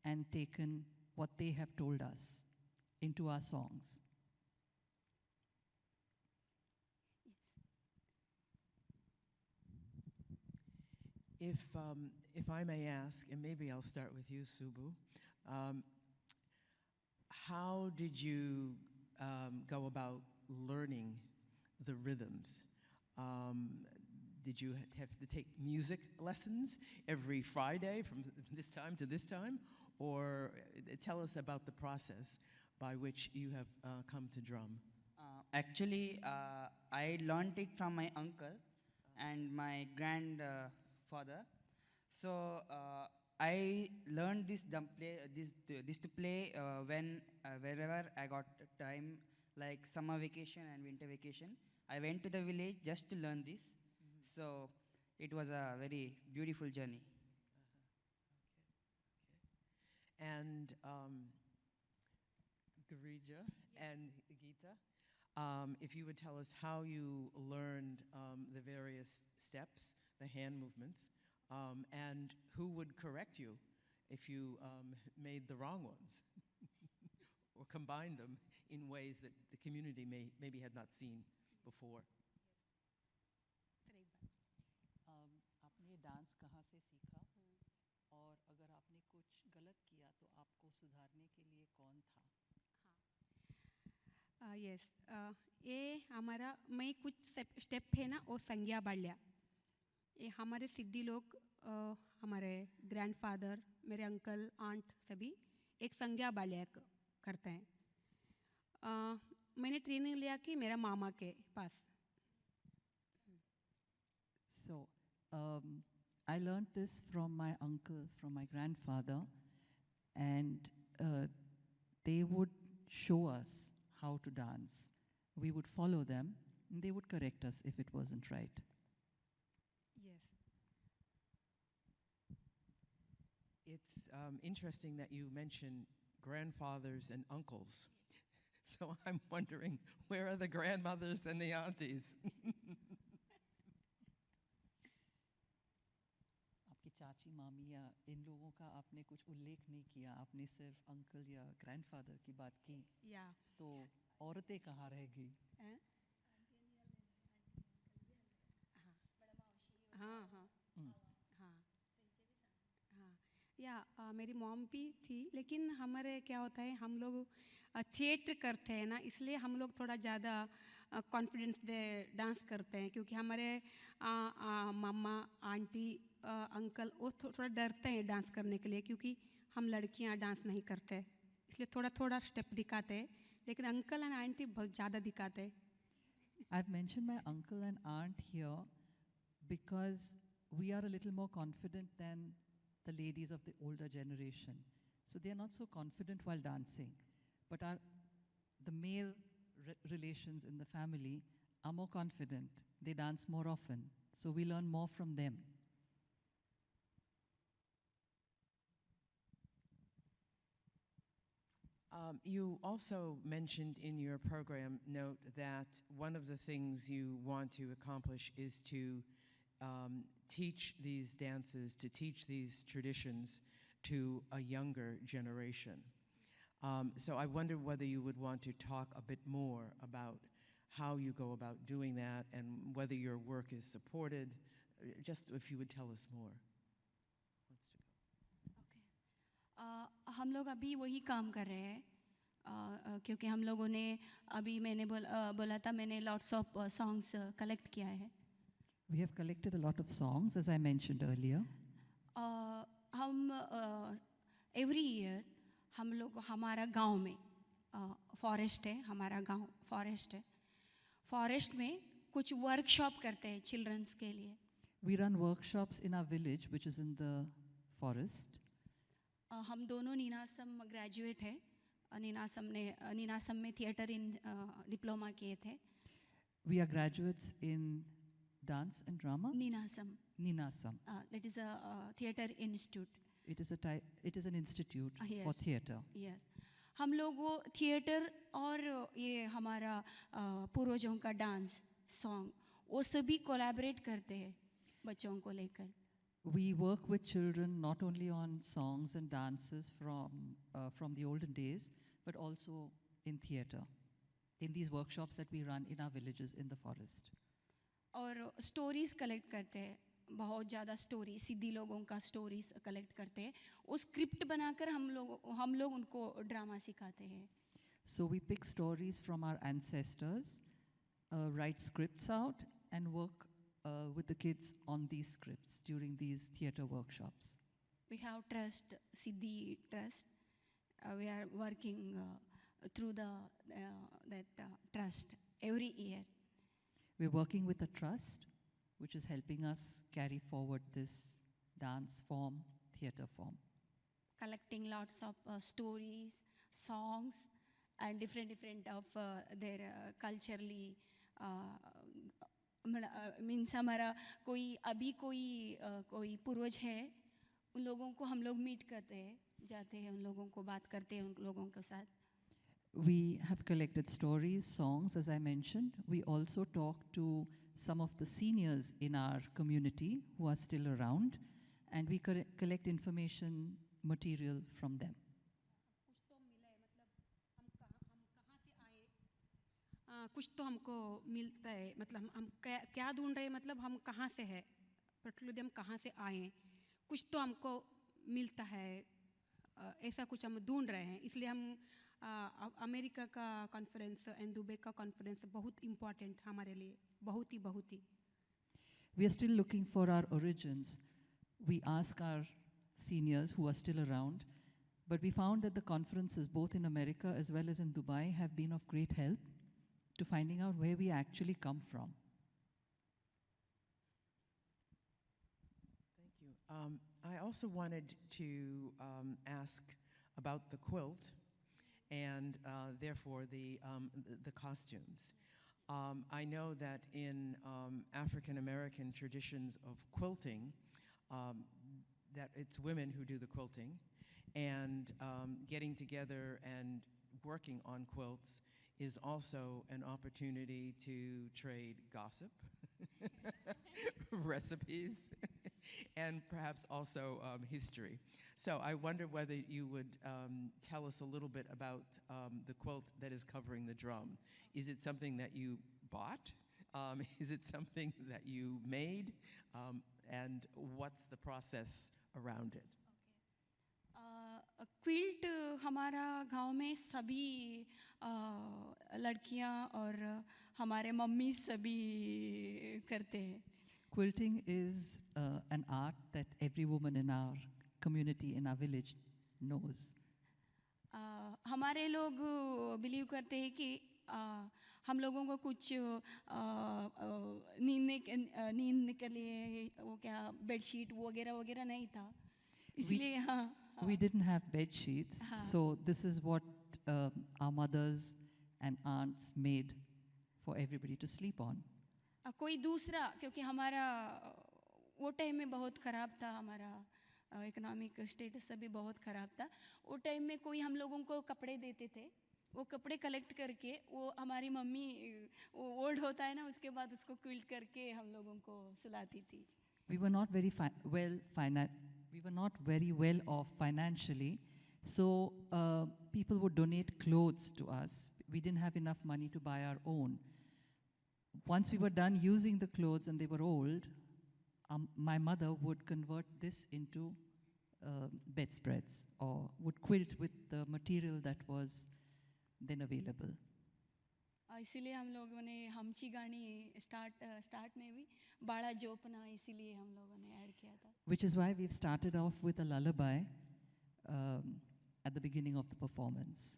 and taken what they have told us into our songs. If I may ask, and maybe I'll start with you, Subbu, how did you go about learning the rhythms? Did you have to take music lessons every Friday from this time to this time? Or tell us about the process by which you have come to drum. Actually, I learned it from my uncle and my grandfather. So I learned this to play when wherever I got time, like summer vacation and winter vacation. I went to the village just to learn this. So it was a very beautiful journey. And Girija and Geeta, if you would tell us how you learned the various steps, the hand movements, and who would correct you if you made the wrong ones or combined them in ways that the community maybe had not seen before. आपने dance कहाँ से सीखा और अगर आपने कुछ गलत किया तो आपको सुधारने के लिए कौन था? यस ये हमारा मैं कुछ स्टेप है ना वो संज्ञा बाल्या ये हमारे सिद्धि लोग हमारे ग्रैंडफादर मेरे अंकल आंट सभी एक संज्ञा बाल्या करते हैं. मैंने ट्रेनिंग लिया कि मेरा मामा के पास. So I learned this from my uncle, from my grandfather, and they would show us how to dance. We would follow them, and they would correct us if it wasn't right. Yes. It's interesting that you mention grandfathers and uncles. So I'm wondering, where are the grandmothers and the aunties? आपकी चाची मामी या इन लोगों का आपने कुछ उल्लेख नहीं किया, आपने सिर्फ अंकल या ग्रैंडफादर की बात की. Yeah. तो औरतें कहाँ रह गई? हाँ हाँ हाँ हाँ या मेरी मॉम भी थी लेकिन हमारे क्या होता है हम लोग थिएटर करते हैं ना इसलिए हम लोग थोड़ा ज़्यादा कॉन्फिडेंस दे डांस करते हैं क्योंकि हमारे मामा आंटी अंकल वो थोड़ा डरते हैं डांस करने के लिए क्योंकि हम लड़कियां डांस नहीं करते इसलिए थोड़ा थोड़ा स्टेप दिखाते हैं लेकिन अंकल एंड आंटी बहुत ज़्यादा दिखाते हैं. I've mentioned my uncle and aunt here because we are a little more confident than the ladies of the older generation. So they are not so confident while dancing. But the male relations in the family are more confident. They dance more often. So we learn more from them. You also mentioned in your program note that one of the things you want to accomplish is to teach these dances, to teach these traditions to a younger generation. So I wonder whether you would want to talk a bit more about how you go about doing that and whether your work is supported, just if you would tell us more. हम लोग अभी वही काम कर रहे हैं क्योंकि हम लोगों ने अभी मैंने बोला था मैंने लॉट्स ऑफ सॉन्ग्स कलेक्ट किया है. We have collected a lot of songs, as I mentioned earlier. हम एवरी ईयर हम लोग हमारा गांव में फॉरेस्ट है हमारा गांव फॉरेस्ट है फॉरेस्ट में कुछ वर्कशॉप करते हैं चिल्ड्रंस के लिए. We run workshops in our village, which is in the forest. हम दोनों नीनासम ग्रेजुएट है नीनासम में थिएटर इन डिप्लोमा किए थे. We are graduates in dance and drama? Ninasam. Ninasam. That is a theatre institute. It is an institute for Yes. theatre. Yes. हम लोग वो theatre और ये हमारा पूर्वजों का डांस सॉन्ग वो सभी कोलैबोरेट करते हैं बच्चों को लेकर. We work with children not only on songs and dances from the olden days, but also in theatre, in these workshops that we run in our villages in the forest. और stories collect करते हैं, बहुत ज़्यादा story सिद्धी लोगों का stories collect करते हैं, वो स्क्रिप्ट बनाकर हम लोग उनको ड्रामा सिखाते हैं. So we pick stories from our ancestors, write scripts out, and work with the kids on these scripts during these theatre workshops. We have trust, Siddi trust. We are working through that trust every year. We're working with a trust, which is helping us carry forward this dance form, theatre form. Collecting lots of stories, songs, and different of their culturally. Means हमारा कोई पूर्वज है, उन लोगों को हम लोग meet करते हैं, जाते हैं उन लोगों को बात करते हैं उन लोगों के साथ. We have collected stories, songs, as I mentioned. We also talk to some of the seniors in our community who are still around, and we collect information material from them. कुछ तो हमको मिलता है, मतलब हम क्या ढूंढ रहे हैं, मतलब हम कहाँ से हैं, पर्टिकुलरली हम कहाँ से आए, कुछ तो हमको मिलता है, ऐसा कुछ हम ढूंढ रहे हैं. इसलिए हम अमेरिका का कॉन्फ्रेंस एंड दुबई का कॉन्फ्रेंस बहुत इम्पोर्टेंट हमारे लिए, बहुत ही. We are still looking for our origins. We ask our seniors who are still around, but we found that the conferences both in America as well as in Dubai have been of great help to finding out where we actually come from. Thank you. I also wanted to ask about the quilt and therefore the costumes. I know that in African American traditions of quilting, that it's women who do the quilting, and getting together and working on quilts is also an opportunity to trade gossip, recipes, and perhaps also history. So I wonder whether you would tell us a little bit about the quilt that is covering the drum. Is it something that you bought? Is it something that you made? And what's the process around it? Quilt हमारा गांव में सभी लड़कियां और हमारे mummy सभी करते हैं. Quilting is an art that every woman in our community, in our village, knows. हमारे लोग बिलीव करते हैं कि हम लोगों को कुछ नींद के लिए वो क्या बेडशीट वगैरह नहीं था, इसलिए हाँ. We didn't have bed sheets, so this is what our mothers and aunts made for everybody to sleep on. कोई दूसरा, क्योंकि हमारा वो टाइम में बहुत ख़राब था, हमारा इकोनॉमिक स्टेटस भी बहुत ख़राब था. वो टाइम में कोई हम लोगों को कपड़े देते थे, वो कपड़े कलेक्ट करके वो हमारी मम्मी वो ओल्ड होता है ना, उसके बाद उसको क्विल्ट करके हम लोगों को सुलाती थी. We were not very well off financially, so people would donate clothes to us. We didn't have enough money to buy our own. Once we were done using the clothes and they were old, my mother would convert this into bedspreads or would quilt with the material that was then available. इसीलिए हम लोगों ने हमची गानी start में भी बड़ा जोपना इसीलिए हम लोगों ने ऐड किया था. Which is why we've started off with a lullaby at the beginning of the performance.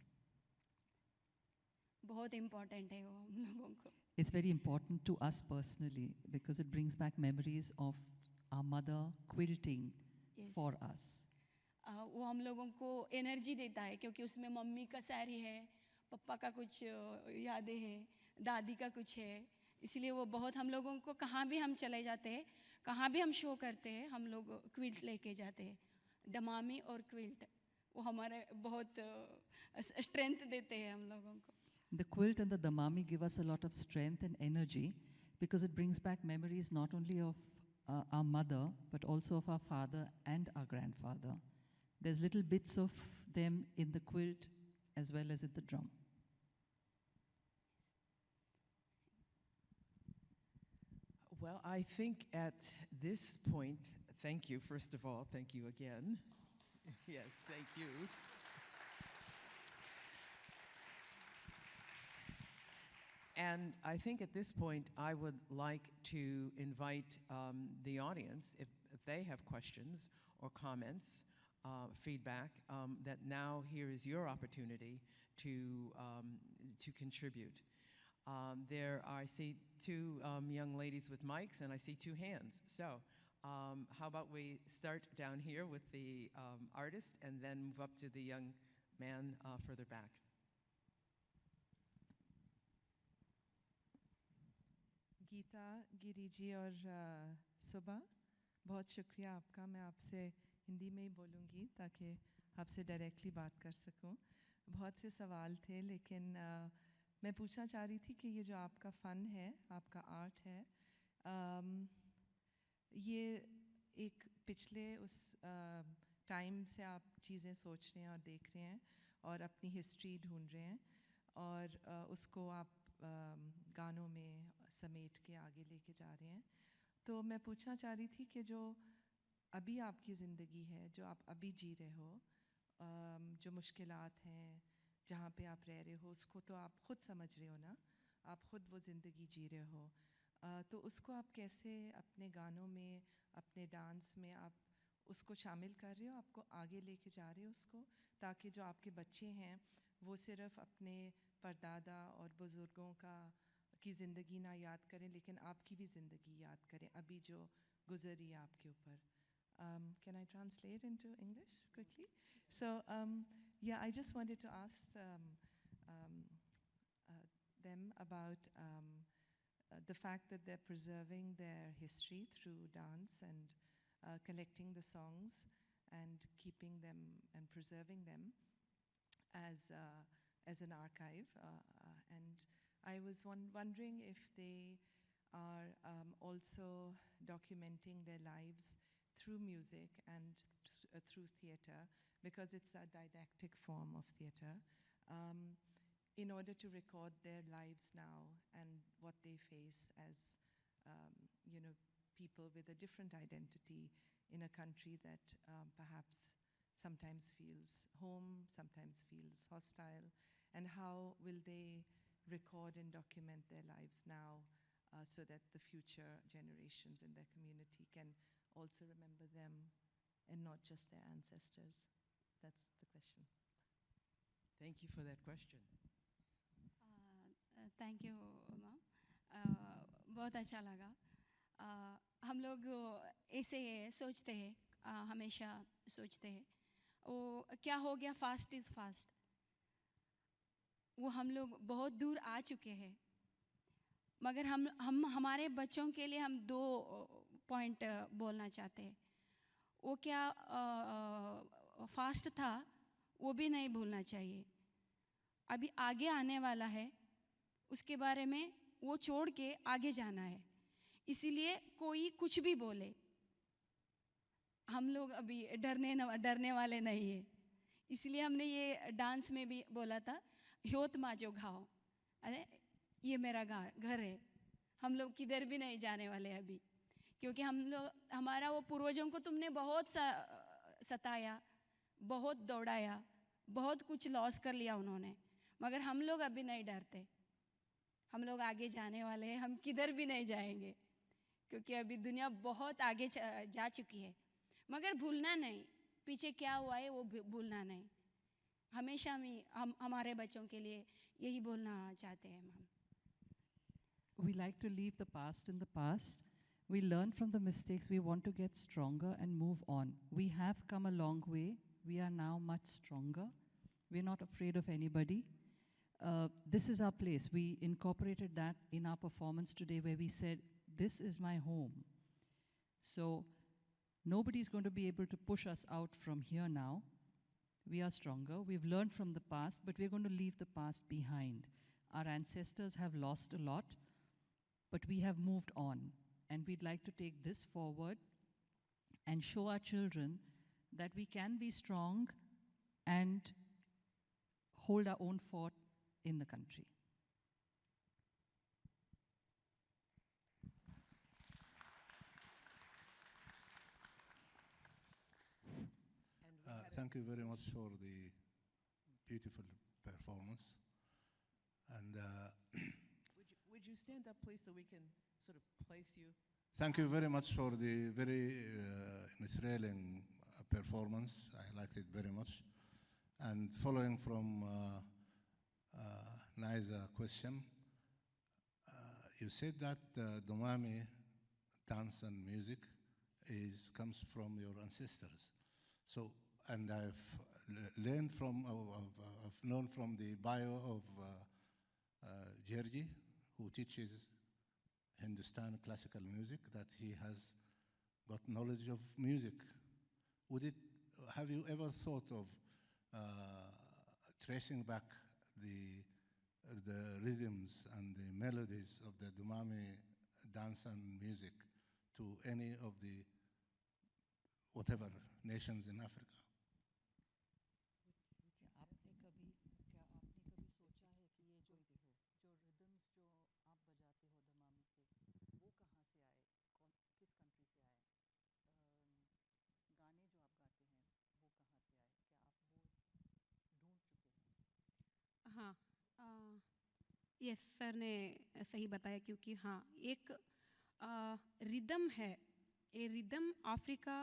बहुत इम्पोर्टेंट है वो हम लोगों को. It's very important to us personally because it brings back memories of our mother quilting for us. वो हम लोगों को एनर्जी देता है, क्योंकि उसमें मम्मी का साड़ी है, पापा का कुछ यादें हैं, दादी का कुछ है, इसलिए वो बहुत हम लोगों को कहाँ भी हम चले जाते हैं, कहाँ भी हम शो करते हैं, हम लोग क्विल्ट लेके जाते हैं. दमामी और क्विल्ट वो हमारे बहुत स्ट्रेंथ देते हैं हम लोगों को. The quilt and the damami give us a lot of strength and energy because it brings back memories not only of our mother but also of our father and our grandfather. There's little bits of them in the quilt as well as in the drum. Well, I think at this point, thank you, first of all, thank you again. Yes, thank you. And I think at this point, I would like to invite the audience, if they have questions or comments, feedback, that now here is your opportunity to contribute. There are, I see two young ladies with mics, and I see two hands. So how about we start down here with the artist and then move up to the young man further back. Gita, Giri ji और सुबा, बहुत शुक्रिया आपका. मैं आपसे हिंदी में ही बोलूँगी ताकि आपसे डायरेक्टली बात कर सकूँ. बहुत से सवाल थे, लेकिन मैं पूछना चाह रही थी कि ये जो आपका फ़न है, आपका आर्ट है, ये एक पिछले उस टाइम से आप चीज़ें सोच रहे हैं और देख रहे हैं और अपनी हिस्ट्री ढूंढ रहे हैं और उसको आप गानों में समेट के आगे लेके जा रहे हैं. तो मैं पूछना चाह रही थी कि जो अभी आपकी ज़िंदगी है, जो आप अभी जी रहे हो, जो मुश्किलात हैं, जहाँ पे आप रह रहे हो, उसको तो आप ख़ुद समझ रहे हो ना, आप ख़ुद वो ज़िंदगी जी रहे हो. तो उसको आप कैसे अपने गानों में, अपने डांस में आप उसको शामिल कर रहे हो, आपको आगे लेके जा रहे हो उसको, ताकि जो आपके बच्चे हैं वो सिर्फ़ अपने परदादा और बुज़ुर्गों की ज़िंदगी ना याद करें, लेकिन आपकी भी ज़िंदगी याद करें अभी जो गुज़री है आपके ऊपर. Can I translate into English quickly? So, yeah, I just wanted to ask them about the fact that they're preserving their history through dance and collecting the songs and keeping them and preserving them as an archive. And I was wondering if they are also documenting their lives through music and through theatre, because it's a didactic form of theatre, in order to record their lives now and what they face as people with a different identity in a country that perhaps sometimes feels home, sometimes feels hostile, and how will they record and document their lives now so that the future generations in their community can also remember them and not just their ancestors? That's the question. Thank you for that question. Thank you ma'am. बहुत अच्छा लगा. हम लोग ऐसे सोचते हैं, हमेशा सोचते हैं वो क्या हो गया, फास्ट इज़ फास्ट. वो हम लोग बहुत दूर आ चुके हैं, मगर हम हमारे बच्चों के लिए हम दो पॉइंट बोलना चाहते हैं. वो क्या फास्ट था वो भी नहीं भूलना चाहिए. अभी आगे आने वाला है, उसके बारे में वो छोड़ के आगे जाना है. इसीलिए कोई कुछ भी बोले, हम लोग अभी डरने वाले नहीं है. इसलिए हमने ये डांस में भी बोला था, ह्योत माजो घाओ, अरे ये मेरा घर है, हम लोग किधर भी नहीं जाने वाले अभी, क्योंकि हमारा वो पूर्वजों को तुमने बहुत सताया, बहुत दौड़ाया, बहुत कुछ लॉस कर लिया उन्होंने, मगर हम लोग अभी नहीं डरते. हम लोग आगे जाने वाले हैं, हम किधर भी नहीं जाएंगे, क्योंकि अभी दुनिया बहुत आगे जा चुकी है. मगर भूलना नहीं, पीछे क्या हुआ है वो भूलना नहीं. हमेशा हम हमारे बच्चों के लिए यही बोलना चाहते हैं ma'am. We like to leave the past in the past. We learn from the mistakes. We want to get stronger and move on. We have come a long way. We are now much stronger. We're not afraid of anybody. this is our place. We incorporated that in our performance today where we said, this is my home. So nobody's going to be able to push us out from here now. We are stronger. We've learned from the past, but we're going to leave the past behind. Our ancestors have lost a lot, but we have moved on. And we'd like to take this forward and show our children that we can be strong and hold our own fort in the country. Thank you very much for the beautiful performance. And would you stand up, please, so we can sort of place you? thank you very much for the very thrilling performance. I liked it very much. And following from Naiza's question, you said that Dhamami dance and music comes from your ancestors. So, and I've learned from, I've known from the bio of Girija, who teaches Hindustani classical music, that he has got knowledge of music. Have you ever thought of tracing back the rhythms and the melodies of the Dhamami dance and music to any of the whatever nations in Africa? हाँ, yes sir ने सही बताया क्योंकि हाँ एक rhythm है, ये rhythm Africa,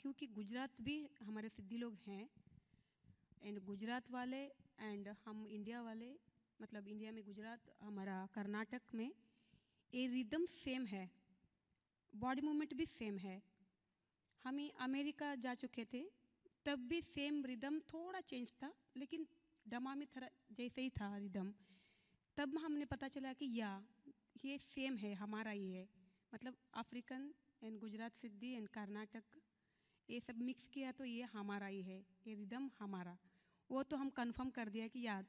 क्योंकि गुजरात भी हमारे सिद्धी लोग हैं एंड गुजरात वाले एंड हम इंडिया वाले, मतलब इंडिया में गुजरात, हमारा कर्नाटक में ये रिदम सेम है, बॉडी मूवमेंट भी सेम है. हम अमेरिका जा चुके थे तब भी सेम रिदम, थोड़ा चेंज था लेकिन धमामी थोड़ा जैसे ही था रिदम. तब हमने पता चला कि ये सेम है, हमारा ही है, मतलब African and Gujarat Sidhi and Karnataka ये सब मिक्स किया तो ये हमारा ही है, ये रिदम हमारा. वो तो हम कंफर्म कर दिया कि याद.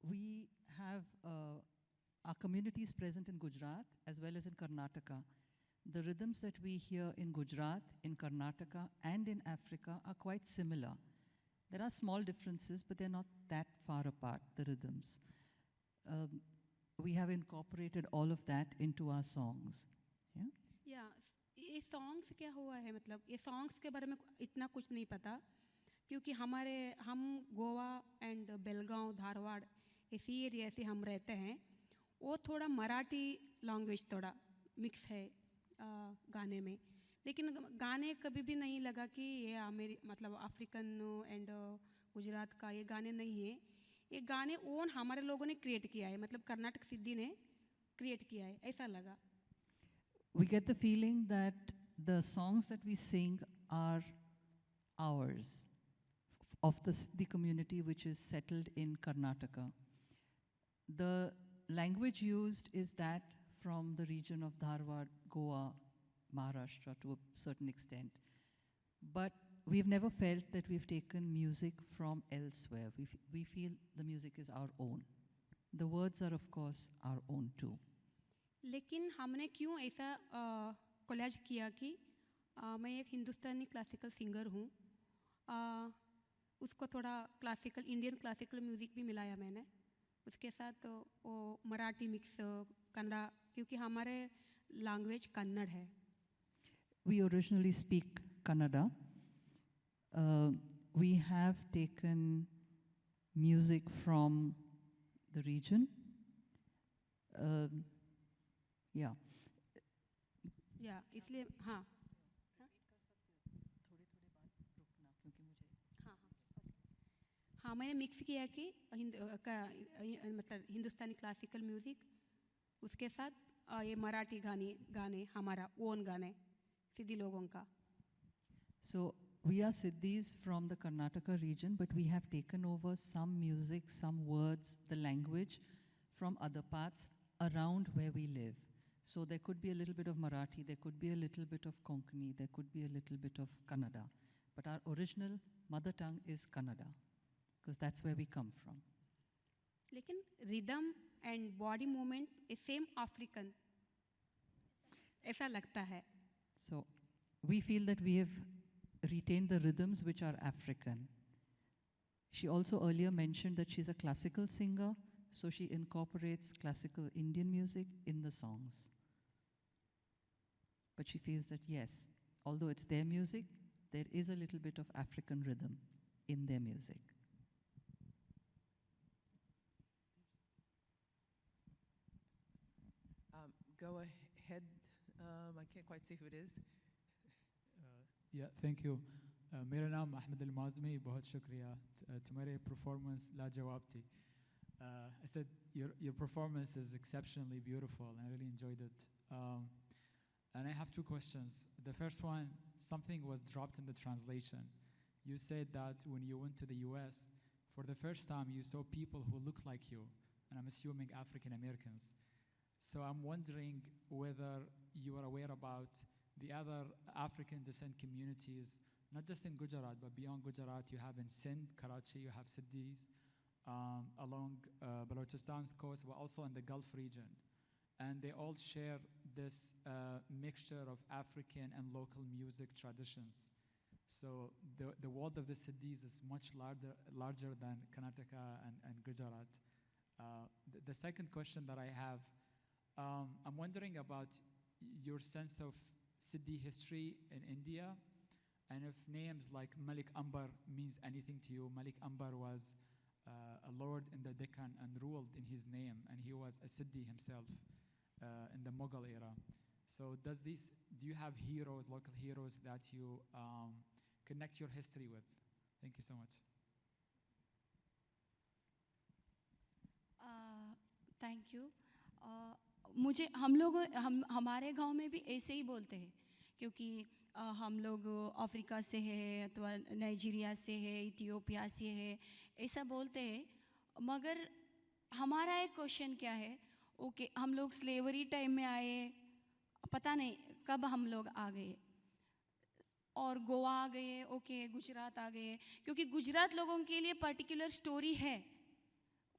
We have our communities present in Gujarat as well as in Karnataka. The rhythms that we hear in Gujarat, in Karnataka, and in Africa are quite similar. There are small differences, but they're not that far apart, the rhythms. We have incorporated all of that into our songs. या ये songs क्या हुआ है, मतलब ये songs के बारे में इतना कुछ नहीं पता क्योंकि हम गोवा एंड बेलगांव, धारवाड़ इसी एरिया से हम रहते हैं. वो थोड़ा मराठी लैंग्वेज थोड़ा मिक्स है गाने में, लेकिन गाने कभी भी नहीं लगा कि ये मतलब अफ्रीकन एंड गुजरात का ये गाने नहीं है. ये गाने ओन हमारे लोगों ने क्रिएट किया है, मतलब कर्नाटक सिद्धि ने क्रिएट किया है, ऐसा लगा. We get the feeling that the songs that we sing are ours, of the community which is settled in Karnataka. The language used is that from the region of Dharwad, Goa, Maharashtra to a certain extent. But we've never felt that we've taken music from elsewhere. We feel the music is our own. The words are, of course, our own too. लेकिन हमने क्यों ऐसा कोलैज किया कि मैं एक हिंदुस्तानी classical singer हूँ, उसको थोड़ा क्लासिकल, इंडियन क्लासिकल म्यूज़िक भी मिलाया मैंने उसके साथ. वो मराठी मिक्स, कन्नड़ा, क्योंकि हमारे लैंग्वेज कन्नड़ है. We originally speak Kannada. We have taken music from the region. Yeah. इसलिए हाँ. हाँ, मैंने मिक्स किया कि मतलब हिंदुस्तानी क्लासिकल म्यूज़िक उसके साथ ये मराठी गाने हमारा ओन गाने सिद्धि लोगों का. So we are Siddhis from the Karnataka region, but we have taken over some music, some words, the language from other parts around where we live. So there could be a little bit of Marathi, there could be a little bit of Konkani, there could be a little bit of Kannada. But our original mother tongue is Kannada, because that's where we come from. लेकिन rhythm and body movement is same African. ऐसा लगता है. So we feel that we have retained the rhythms which are African. She also earlier mentioned that she's a classical singer, so she incorporates classical Indian music in the songs. But she feels that yes, although it's their music, there is a little bit of African rhythm in their music. Go ahead. I can't quite see who it is. Yeah, thank you. मेरा नाम अहमद अलमाज़मी बहुत शुक्रिया तुम्हारे performance लाजवाब I said your performance is exceptionally beautiful and I really enjoyed it. And I have two questions. The first one, something was dropped in the translation. You said that when you went to the U.S., for the first time you saw people who looked like you, and I'm assuming African Americans. So I'm wondering whether you are aware about the other African descent communities, not just in Gujarat, but beyond Gujarat. You have in Sindh, Karachi, you have Siddis, along Balochistan's coast, but also in the Gulf region. And they all share this mixture of African and local music traditions. So the world of the Siddis is much larger than Karnataka and Gujarat. The second question that I have, I'm wondering about your sense of Siddi history in India, and if names like Malik Ambar means anything to you. Malik Ambar was a lord in the Deccan and ruled in his name, and he was a Siddi himself in the Mughal era. So do you have heroes, local heroes that you connect your history with? Thank you so much. Thank you. हमारे गांव में भी ऐसे ही बोलते हैं, क्योंकि हम लोग अफ्रीका से है अथवा नाइजीरिया से है, इथियोपिया से है, ऐसा बोलते हैं. मगर हमारा एक क्वेश्चन क्या है, ओके हम लोग स्लेवरी टाइम में आए, पता नहीं कब हम लोग आ गए, और गोवा आ गए, ओके गुजरात आ गए, क्योंकि गुजरात लोगों के लिए पर्टिकुलर स्टोरी है.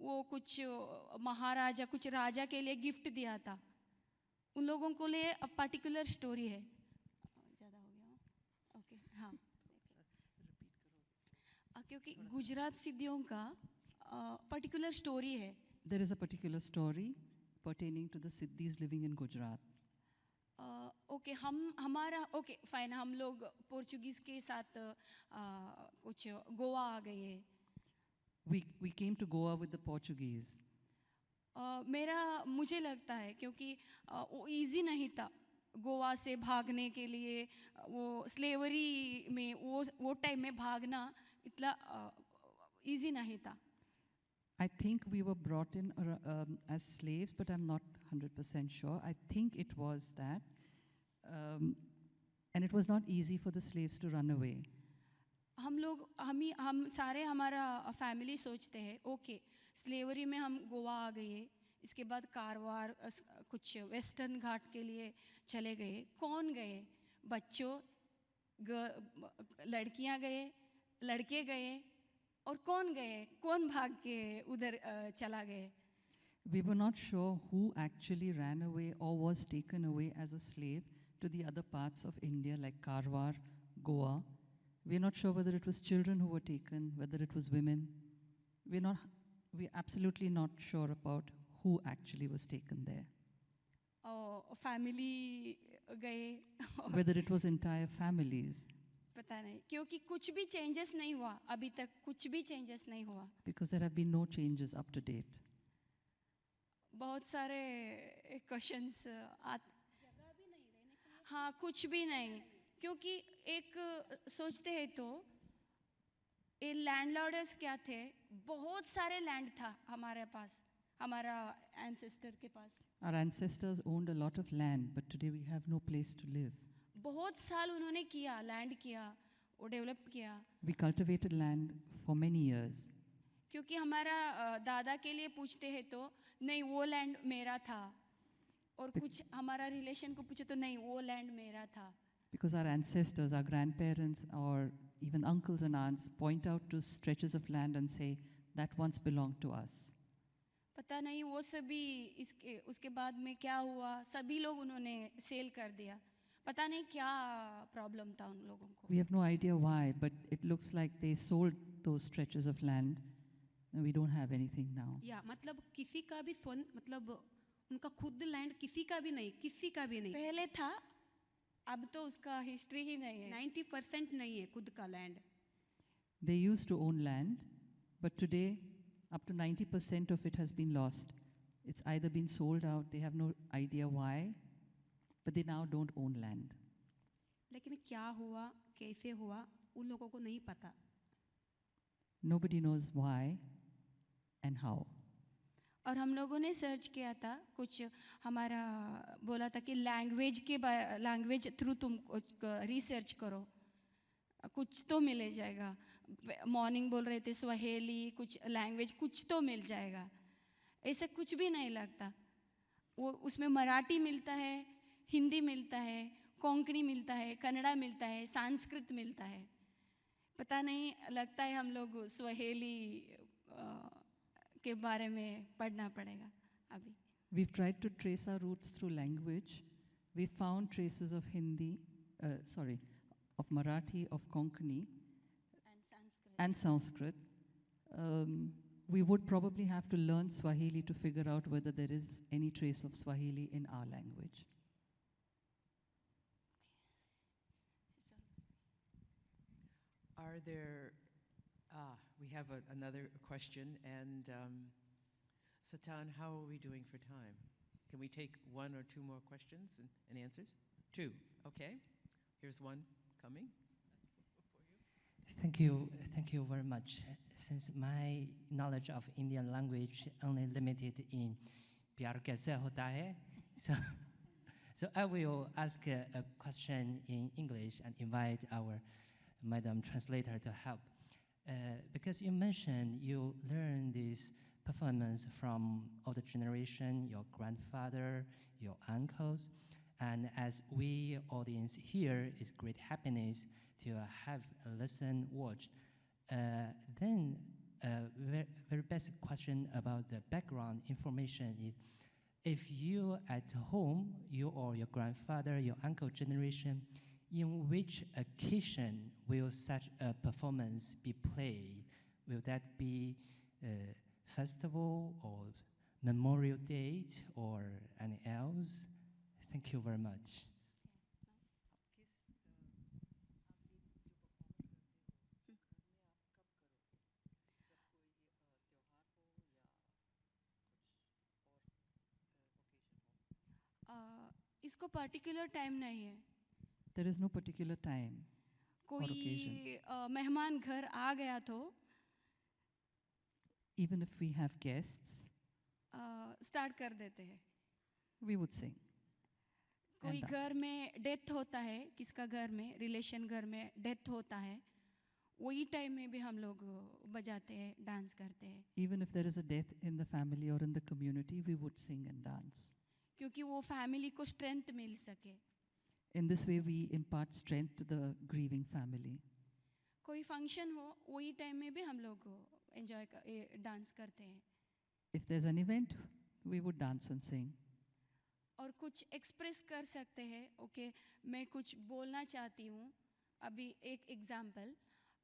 वो कुछ महाराजा, कुछ राजा के लिए गिफ्ट दिया था, उन लोगों को लिए पर्टिकुलर स्टोरी है. ज़्यादा हो गया, ओके हाँ. क्योंकि गुजरात सिद्धियों का पर्टिकुलर स्टोरी है. There is a particular story pertaining to the Siddhis living in Gujarat. Okay हमारा ओके फाइन, हम लोग पोर्चुगीज़ के साथ कुछ गोवा आ गए. We came to Goa with the Portuguese. मुझे लगता है क्योंकि वो इजी नहीं था गोवा से भागने के लिए, वो स्लेवरी में वो टाइम में भागना इतना इजी नहीं था. I think we were brought in as slaves, but I'm not 100% sure. I think it was that. And it was not easy for the slaves to run away. हम सारे हमारा फैमिली सोचते हैं, ओके स्लेवरी में हम गोवा आ गए, इसके बाद कारवार कुछ वेस्टर्न घाट के लिए चले गए. कौन गए? बच्चों, लड़कियां गए, लड़के गए, और कौन गए? कौन भाग के उधर चला गए? We were not sure who actually ran away or was taken away as a slave to the other parts of India like Karwar, Goa. We're not sure whether it was children who were taken, whether it was women. We're absolutely not sure about who actually was taken there. Family गए, Whether it was entire families. पता नहीं, क्योंकि कुछ भी changes नहीं हुआ अभी तक, कुछ भी चेंजेस नहीं हुआ. Because there have been no changes up to date. बहुत सारे क्वेश्चंस हाँ कुछ भी नहीं, क्योंकि एक सोचते हैं तो ये लैंडलॉर्डर्स क्या थे, बहुत सारे लैंड था हमारे पास, हमारा एंसेस्टर के पास. Our ancestors owned a lot of land, but today we have no place to live. बहुत साल उन्होंने किया, लैंड किया, वो डेवलप किया, We cultivated land for many years. क्योंकि हमारा दादा के लिए पूछते हैं तो नहीं वो लैंड मेरा था, और कुछ हमारा रिलेशन को पूछे तो नहीं वो लैंड मेरा था. Because our ancestors, our grandparents, or even uncles and aunts point out to stretches of land and say, that once belonged to us. पता नहीं वो सभी इसके उसके बाद में क्या हुआ, सभी लोग उन्होंने सेल कर दिया. पता नहीं क्या प्रॉब्लम था उन लोगों को. We have no idea why, but it looks like they sold those stretches of land and we don't have anything now. या मतलब किसी का भी मतलब उनका खुद लैंड किसी का भी नहीं. पहले था, अब तो उसका हिस्ट्री ही नहीं है. 90% नहीं है खुद का land. They used to own land, but today up to 90% of it has been lost. It's either been sold out, they have no idea why, but they now don't own land. लेकिन क्या हुआ, कैसे हुआ, उन लोगों को नहीं पता. Nobody knows why and how. और हम लोगों ने सर्च किया था, कुछ हमारा बोला था कि लैंग्वेज थ्रू तुम रिसर्च करो, कुछ तो मिल जाएगा. मॉर्निंग बोल रहे थे स्वाहिली, कुछ लैंग्वेज कुछ तो मिल जाएगा. ऐसा कुछ भी नहीं लगता. वो उसमें मराठी मिलता है, हिंदी मिलता है, कोंकणी मिलता है, कन्नड़ा मिलता है, संस्कृत मिलता है. पता नहीं लगता है हम लोग स्वाहिली के बारे में पढ़ना पड़ेगा अभी. We've tried to trace our roots through language. We found traces of of Marathi, of Konkani, and Sanskrit. We would probably have to learn Swahili to figure out whether there is any trace of Swahili in our language. Are there, we have another question, and Satan, how are we doing for time? Can we take one or two more questions and answers? Two, okay. Here's one coming. Thank you very much. Since my knowledge of Indian language only limited in प्यार कैसे होता है, so I will ask a question in English and invite our Madam Translator to help. Because you mentioned you learned this performance from older generation, your grandfather, your uncles, and as we audience here, it's great happiness to have a lesson watched. Then very basic question about the background information is, if you at home, you or your grandfather, your uncle generation, in which occasion will such a performance be played? Will that be a festival or memorial date or anything else? Thank you very much. इसको particular time नहीं है. There is no particular time or कोई occasion. मेहमान घर आ गया तो Even if we have guests, start कर देते हैं. we would sing. कोई And घर में डेथ होता है, किसका घर में, रिलेशन घर में डेथ होता है, वही टाइम में भी हम लोग बजाते हैं, डांस करते हैं. Even if there is a death in the family or in the community, we would sing and dance. क्योंकि वो फैमिली को स्ट्रेंथ मिल सके. In this way, we impart strength to the grieving family. कोई function हो, वही time में भी हम लोग डांस करते हैं. If there's an event, we would dance and sing. और कुछ एक्सप्रेस कर सकते हैं. ओके, मैं कुछ बोलना चाहती हूँ. अभी एक एग्जाम्पल.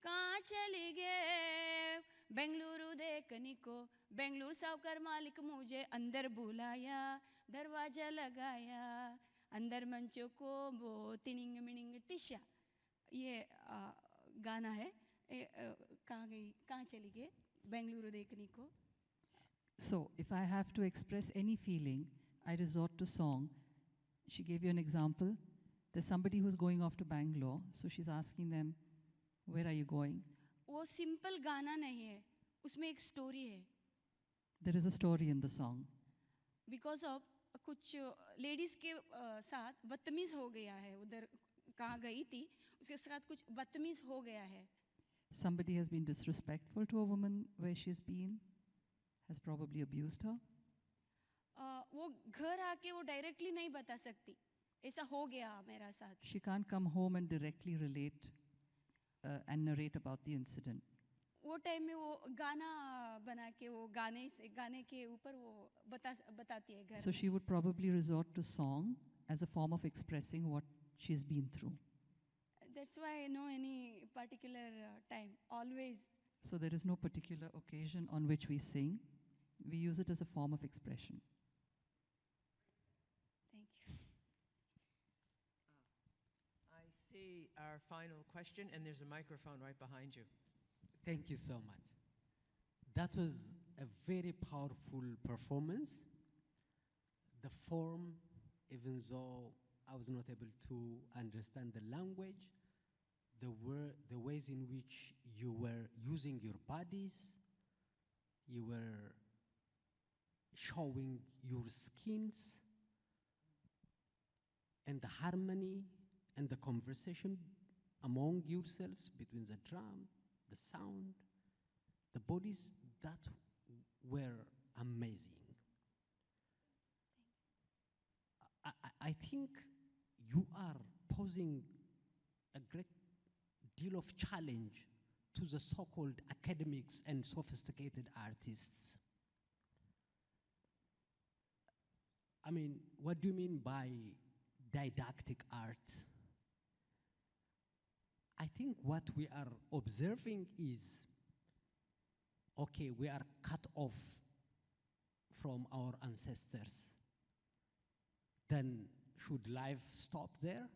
कहाँ चली गए बेंगलुरु देखने को, बेंगलुरु सावकार मालिक मुझे अंदर बुलाया, दरवाजा लगाया, अंदर मंचों को वो तिनिंग मिनिंग टिशा. ये गाना है. कहाँ चली गए बेंगलुरु देखने को. So, if I have to express any feeling, I resort to song. She gave you an example. There's somebody who's going off to Bangalore, so she's asking them, where are you going? वो simple गाना नहीं है, उसमें एक story है. There is a story in the song. Because of कुछ ladies के साथ बदतमीज़ हो गया है उधर कहाँ गई थी उसके साथ कुछ बदतमीज़ हो गया है. Somebody has been disrespectful to a woman where she's been, has probably abused her. वो घर आके वो डायरेक्टली नहीं बता सकती ऐसा हो गया मेरा साथ. She can't come home and directly relate and narrate about the incident. वो टाइम में वो गाना बना के वो गाने के ऊपर वो बताती है घर So she would probably resort to song as a form of expressing what she's been through. That's why no any particular time, always. So there is no particular occasion on which we sing. We use it as a form of expression. Thank you. I see our final question, and there's a microphone right behind you. Thank you so much. That was a very powerful performance. The form, even though I was not able to understand the language, the ways in which you were using your bodies, you were showing your skills, and the harmony and the conversation among yourselves between the drum, the sound, the bodies, that were amazing. I think you are posing a great deal of challenge to the so-called academics and sophisticated artists. I mean, what do you mean by didactic art? I think what we are observing is, okay, we are cut off from our ancestors. Then should life stop there?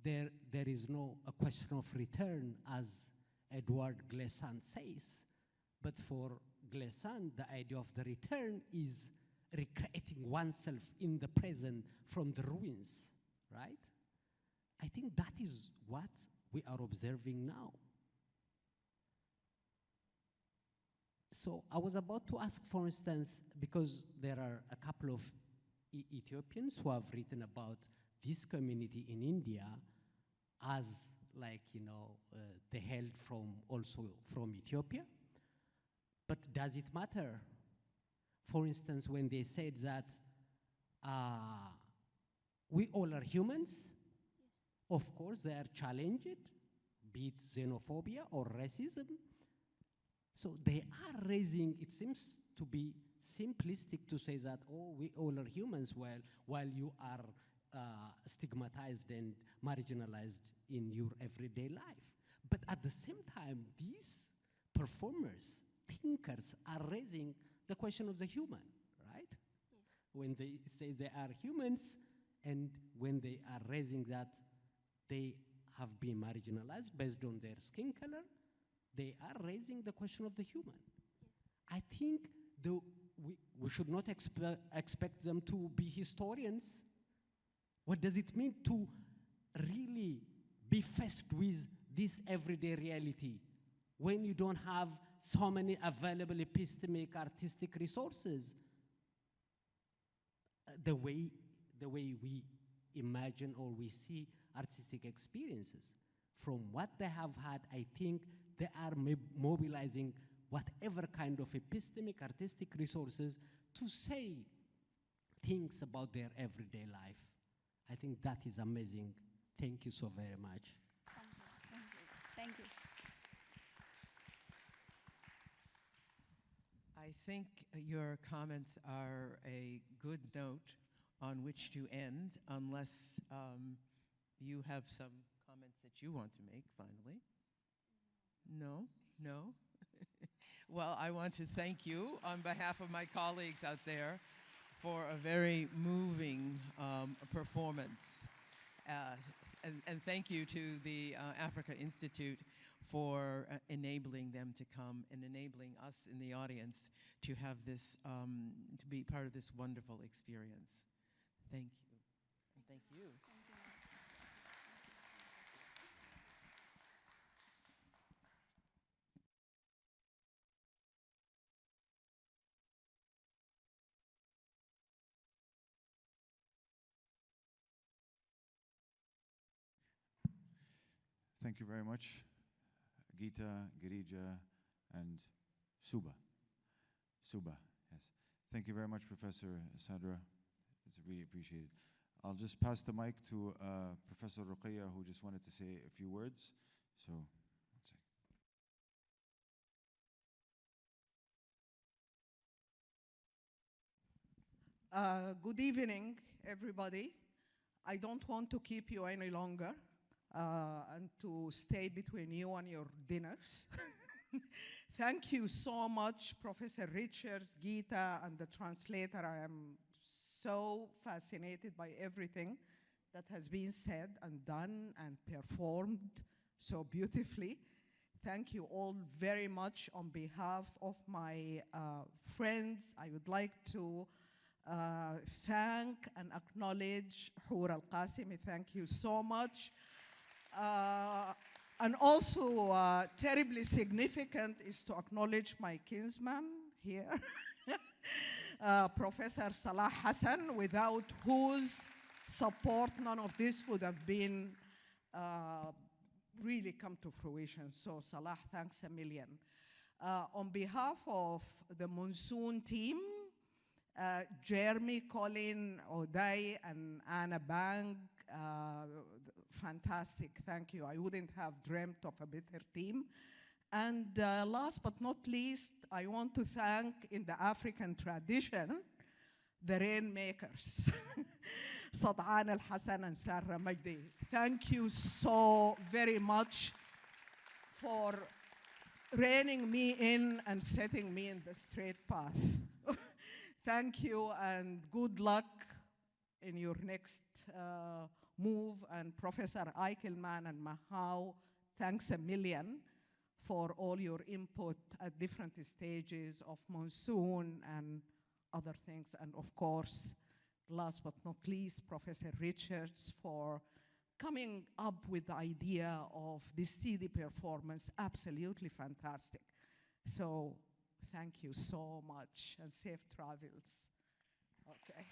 There is no a question of return, as Edward Glissant says. But for Glissant, the idea of the return is recreating oneself in the present from the ruins, right? I think that is what we are observing now. So I was about to ask, for instance, because there are a couple of Ethiopians who have written about this community in India as, like, they hailed also from Ethiopia. But does it matter? For instance, when they said that we all are humans, of course they are challenged, be it xenophobia or racism. So they are raising, it seems to be simplistic to say that, oh, we all are humans while you are stigmatized and marginalized in your everyday life. But at the same time, these performers, thinkers, are raising the question of the human, right? Yes. When they say they are humans, and when they are raising that they have been marginalized based on their skin color, they are raising the question of the human. Yes. I think we should not expect them to be historians. What does it mean to really be faced with this everyday reality when you don't have so many available epistemic, artistic resources? The way we imagine or we see artistic experiences. From what they have had, I think they are mobilizing whatever kind of epistemic, artistic resources to say things about their everyday life. I think that is amazing. Thank you so very much. Thank you. Thank you. I think your comments are a good note on which to end, unless you have some comments that you want to make finally. No? No? Well, I want to thank you on behalf of my colleagues out there for a very moving performance. And thank you to the Africa Institute for enabling them to come and enabling us in the audience to have this, to be part of this wonderful experience. Thank you. And thank you. Thank you very much, Geeta, Girija, and Suba. Suba, yes. Thank you very much, Professor Sandra. It's really appreciated. I'll just pass the mic to Professor Ruqayya, who just wanted to say a few words. So, one second. Good evening, everybody. I don't want to keep you any longer and to stay between you and your dinners. Thank you so much, Professor Richards, Geeta, and the translator. I am so fascinated by everything that has been said and done and performed so beautifully. Thank you all very much. On behalf of my friends, I would like to thank and acknowledge Hur Al-Qasimi. Thank you so much. And also terribly significant is to acknowledge my kinsman here, Professor Salah Hassan, without whose support none of this would have been really come to fruition. So Salah, thanks a million. On behalf of the Monsoon team, Jeremy, Colin, Oday, and Anna Bang, fantastic, thank you. I wouldn't have dreamt of a better team. And last but not least, I want to thank, in the African tradition, the rainmakers, Sad'an Al-Hassan and Sandra Magdi. Thank you so very much for reining me in and setting me in the straight path. Thank you and good luck in your next move. And Professor Eichelman and Mahau, thanks a million for all your input at different stages of Monsoon and other things. And of course, last but not least, Professor Richards for coming up with the idea of this CD performance, absolutely fantastic. So thank you so much and safe travels. Okay.